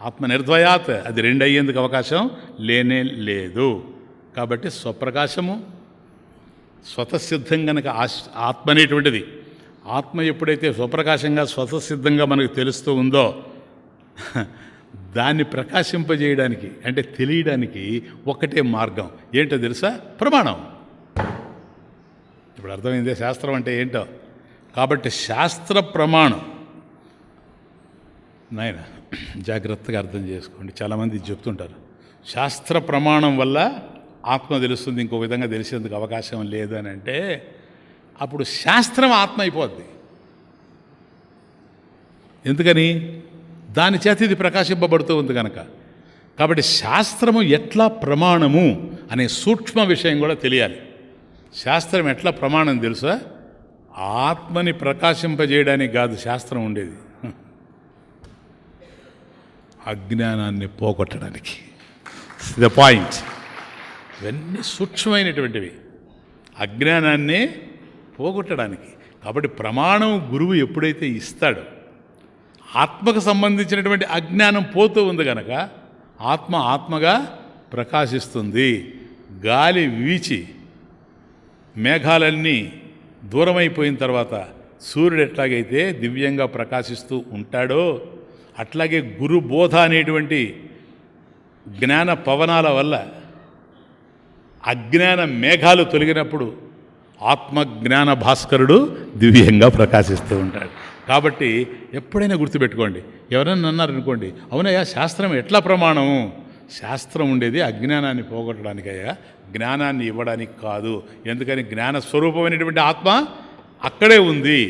ఆత్మ నిర్ద్వయాత్, అది రెండు అయ్యేందుకు అవకాశం లేనే లేదు. కాబట్టి స్వప్రకాశము స్వతసిద్ధం కనుక ఆత్మ అనేటువంటిది, ఆత్మ ఎప్పుడైతే స్వప్రకాశంగా స్వతసిద్ధంగా మనకు తెలుస్తూ ఉందో దాన్ని ప్రకాశింపజేయడానికి అంటే తెలియడానికి ఒకటే మార్గం. ఏంటో తెలుసా? ప్రమాణం. ఇప్పుడు అర్థమైందే శాస్త్రం అంటే ఏంటో. కాబట్టి శాస్త్ర ప్రమాణం నాయన జాగ్రత్తగా అర్థం చేసుకోండి. చాలామంది చెప్తుంటారు శాస్త్ర ప్రమాణం వల్ల ఆత్మ తెలుస్తుంది, ఇంకో విధంగా తెలిసేందుకు అవకాశం లేదు అని అంటే అప్పుడు శాస్త్రం ఆత్మ అయిపోద్ది. ఎందుకని? దాని చేత ఇది ప్రకాశింపబడుతూ ఉంది కనుక. కాబట్టి శాస్త్రము ఎట్లా ప్రమాణము అనే సూక్ష్మ విషయం కూడా తెలియాలి. శాస్త్రం ఎట్లా ప్రమాణం తెలుసా? ఆత్మని ప్రకాశింపజేయడానికి కాదు శాస్త్రం ఉండేది, అజ్ఞానాన్ని పోగొట్టడానికి. The point. ఇవన్నీ సూక్ష్మమైనటువంటివి, అజ్ఞానాన్ని పోగొట్టడానికి. కాబట్టి ప్రమాణం గురువు ఎప్పుడైతే ఇస్తాడో ఆత్మకు సంబంధించినటువంటి అజ్ఞానం పోతూ ఉంది కనుక ఆత్మ ఆత్మగా ప్రకాశిస్తుంది. గాలి వీచి మేఘాలన్నీ దూరమైపోయిన తర్వాత సూర్యుడు ఎట్లాగైతే దివ్యంగా ప్రకాశిస్తూ ఉంటాడో అట్లాగే గురుబోధ అనేటువంటి జ్ఞాన పవనాల వల్ల అజ్ఞాన మేఘాలు తొలగినప్పుడు ఆత్మజ్ఞాన భాస్కరుడు దివ్యంగా ప్రకాశిస్తూ ఉంటాడు. కాబట్టి ఎప్పుడైనా గుర్తుపెట్టుకోండి. ఎవరైనా అన్నారనుకోండి, అవునయ్యా శాస్త్రం ఎట్లా ప్రమాణము? శాస్త్రం ఉండేది అజ్ఞానాన్ని పోగొట్టడానికయ్యా, జ్ఞానాన్ని ఇవ్వడానికి కాదు. ఎందుకని? జ్ఞాన స్వరూపమైనటువంటి ఆత్మ అక్కడే ఉంది.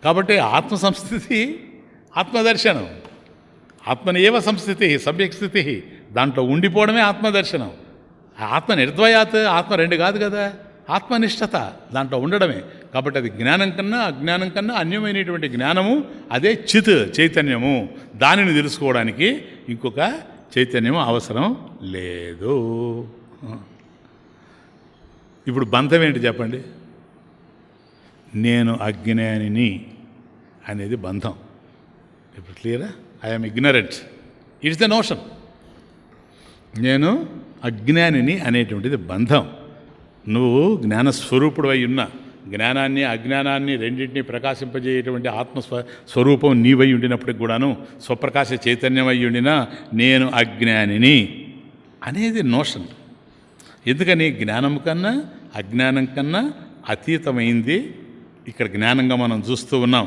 కాబట్టి ఆత్మ సంస్థితి ఆత్మదర్శనం. ఆత్మని ఏవ సంస్థితి సమ్యక్ స్థితి, దాంట్లో ఉండిపోవడమే ఆత్మదర్శనం. ఆత్మ నిర్ద్వయాత్, ఆత్మ రెండు కాదు కదా, ఆత్మనిష్టత దాంట్లో ఉండడమే. కాబట్టి అది జ్ఞానం కన్నా అజ్ఞానం కన్నా అన్యమైనటువంటి జ్ఞానము, అదే చిత్ చైతన్యము. దానిని తెలుసుకోవడానికి ఇంకొక చైతన్యము అవసరం లేదు. ఇప్పుడు బంధం ఏంటి చెప్పండి? నేను అజ్ఞానిని అనేది బంధం. ఇప్పుడు క్లియరా? I'm ignorant, it's the notion. నేను అజ్ఞానిని అనేటువంటిది బంధం. నువ్వు జ్ఞానస్వరూపుడు అయి ఉన్న జ్ఞానాన్ని అజ్ఞానాన్ని రెండింటినీ ప్రకాశింపజేయటువంటి ఆత్మస్వరూపం నీవై ఉండినప్పటికి కూడాను, స్వప్రకాశ చైతన్యం అయి ఉండినా నేను అజ్ఞానిని అనేది నోషన్. ఎందుకని? జ్ఞానం కన్నా అజ్ఞానం కన్నా అతీతమైంది ఇక్కడ జ్ఞానంగా మనం చూస్తూ ఉన్నాం.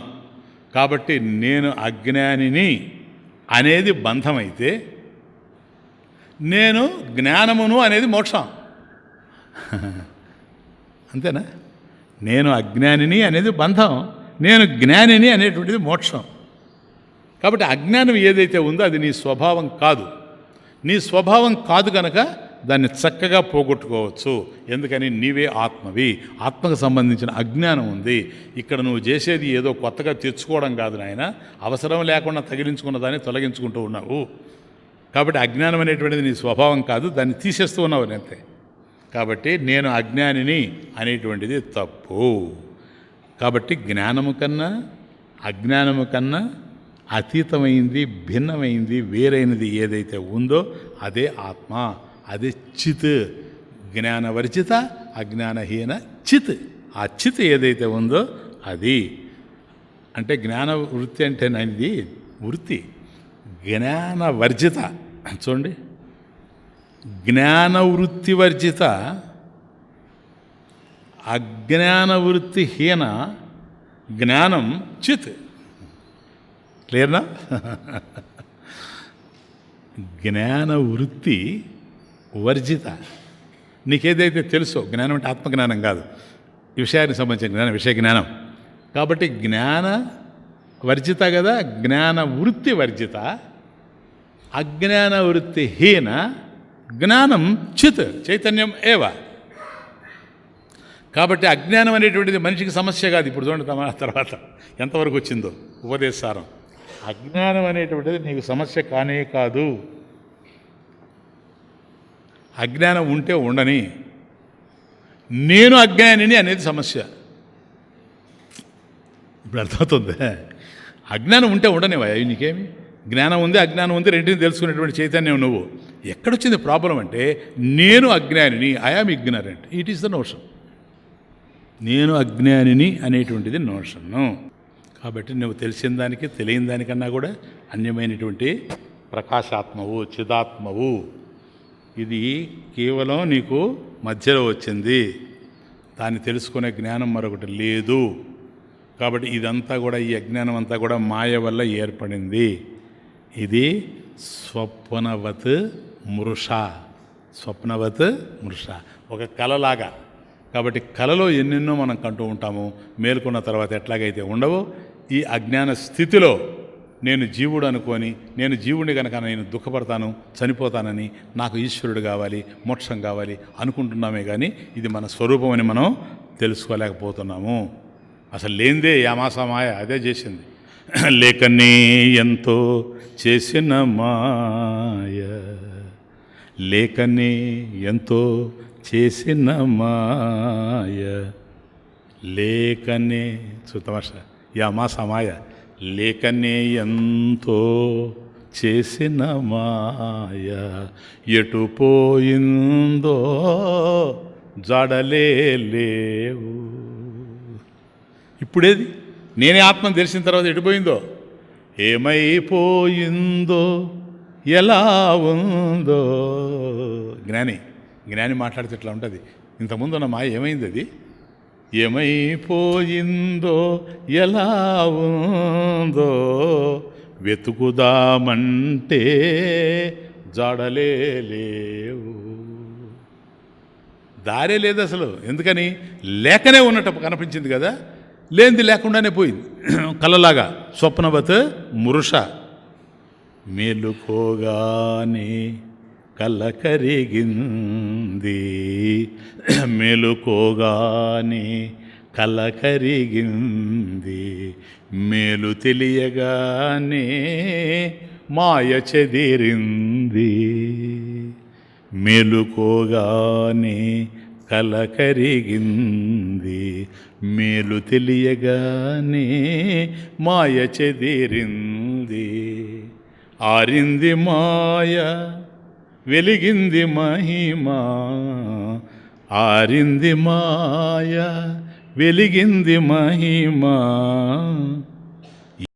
కాబట్టి నేను అజ్ఞానిని అనేది బంధమైతే నేను జ్ఞానమును అనేది మోక్షం. అంతేనా? నేను అజ్ఞానిని అనేది బంధం, నేను జ్ఞానిని అనేటువంటిది మోక్షం. కాబట్టి అజ్ఞానం ఏదైతే ఉందో అది నీ స్వభావం కాదు. నీ స్వభావం కాదు కనుక దాన్ని చక్కగా పోగొట్టుకోవచ్చు. ఎందుకని? నీవే ఆత్మవి. ఆత్మకు సంబంధించిన అజ్ఞానం ఉంది. ఇక్కడ నువ్వు చేసేది ఏదో కొత్తగా తెచ్చుకోవడం కాదు నాయన, అవసరం లేకుండా తగిలించుకున్న దాన్ని తొలగించుకుంటూ ఉన్నావు. కాబట్టి అజ్ఞానం అనేటువంటిది నీ స్వభావం కాదు, దాన్ని తీసేస్తూ ఉన్నావు అంతే. కాబట్టి నేను అజ్ఞానిని అనేటువంటిది తప్పు. కాబట్టి జ్ఞానము కన్నా అజ్ఞానము కన్నా అతీతమైంది, భిన్నమైంది, వేరైనది ఏదైతే ఉందో అదే ఆత్మ, అదే చిత్. జ్ఞానవర్జిత అజ్ఞానహీన చిత్. ఆ చిత్ ఏదైతే ఉందో అది అంటే జ్ఞాన వృత్తి అంటే ఇది వృత్తి. జ్ఞానవర్జిత చూడండి, జ్ఞానవృత్తి వర్జిత అజ్ఞానవృత్తిహీన జ్ఞానం చిత్. క్లియర్నా? జ్ఞానవృత్తి వర్జిత. నీకేదైతే తెలుసో, జ్ఞానం అంటే ఆత్మజ్ఞానం కాదు, ఈ విషయానికి సంబంధించిన జ్ఞానం, విషయ జ్ఞానం. కాబట్టి జ్ఞాన వర్జిత కదా, జ్ఞానవృత్తి వర్జిత అజ్ఞానవృత్తిహీన జ్ఞానం చిత్, చైతన్యం ఏవ. కాబట్టి అజ్ఞానం అనేటువంటిది మనిషికి సమస్య కాదు. ఇప్పుడు చూడండి తర్వాత ఎంతవరకు వచ్చిందో ఉపదేశారం. అజ్ఞానం అనేటువంటిది నీకు సమస్య కానే కాదు. అజ్ఞానం ఉంటే ఉండని, నేను అజ్ఞానిని అనేది సమస్య. ఇప్పుడు అర్థమవుతుంది. అజ్ఞానం ఉంటే ఉండనివా? నీకేమి జ్ఞానం ఉంది, అజ్ఞానం ఉంది, రెండింటిని తెలుసుకునేటువంటి చైతన్యం నువ్వు. ఎక్కడొచ్చింది ప్రాబ్లం అంటే నేను అజ్ఞానిని, I am ignorant, it is the notion. నేను అజ్ఞానిని అనేటువంటిది నోషన్ను. కాబట్టి నువ్వు తెలిసిన దానికి తెలియని దానికన్నా కూడా అన్యమైనటువంటి ప్రకాశాత్మవు, చిదాత్మవు. ఇది కేవలం నీకు మధ్యలో వచ్చింది, దాన్ని తెలుసుకునే జ్ఞానం మరొకటి లేదు. కాబట్టి ఇదంతా కూడా, ఈ అజ్ఞానం అంతా కూడా మాయ వల్ల ఏర్పడింది. ఇది స్వప్నవత్ మృష, స్వప్నవత్ మృష, ఒక కలలాగా. కాబట్టి కలలో ఎన్నెన్నో మనం కంటూ ఉంటాము. మేల్కొన్న తర్వాత ఎట్లాగైతే ఉండవో, ఈ అజ్ఞాన స్థితిలో నేను జీవుడు అనుకొని, నేను జీవుడిని కనుక నేను దుఃఖపడతాను, చనిపోతానని, నాకు ఈశ్వరుడు కావాలి, మోక్షం కావాలి అనుకుంటున్నామే కానీ ఇది మన స్వరూపం అని మనం తెలుసుకోలేకపోతున్నాము. అసలు లేనిదే యామాసమాయ అదే చేసింది. లేకనే ఎంతో చేసిన మాయ, లేకనే ఎంతో చేసిన మాయ, లేకనే చూతమాష యామాసమాయ, లేకనే ఎంతో చేసిన మాయ, ఎటు పోయిందో జడలే లేవు. ఇప్పుడేది? నేనే ఆత్మను తెలిసిన తర్వాత ఎటుపోయిందో, ఏమైపోయిందో, ఎలా ఉందో. జ్ఞాని మాట్లాడితే ఇట్లా ఉంటుంది. ఇంతకుముందు ఉన్న మాయ ఏమైంది? అది ఏమైపోయిందో, ఎలా ఉందో, వెతుకుదామంటే జాడలే లేవు. దారే లేదు అసలు. ఎందుకని? లేకనే ఉన్నట్టు కనిపించింది కదా, లేనిది లేకుండానే పోయింది. కలలాగా స్వప్నవత్ మృష. మేలుకోగానే కల కరిగింది, మేలుకోగానే కల కరిగింది, మేలు తెలియగానే మాయ చెదిరింది. మేలుకోగానే కల కరిగింది, మేలు తెలియగానే మాయ చెదిరింది. ఆరింది మాయ, వెలిగింది మహిమా, ఆరింది మాయ, వెలిగింది మహిమా,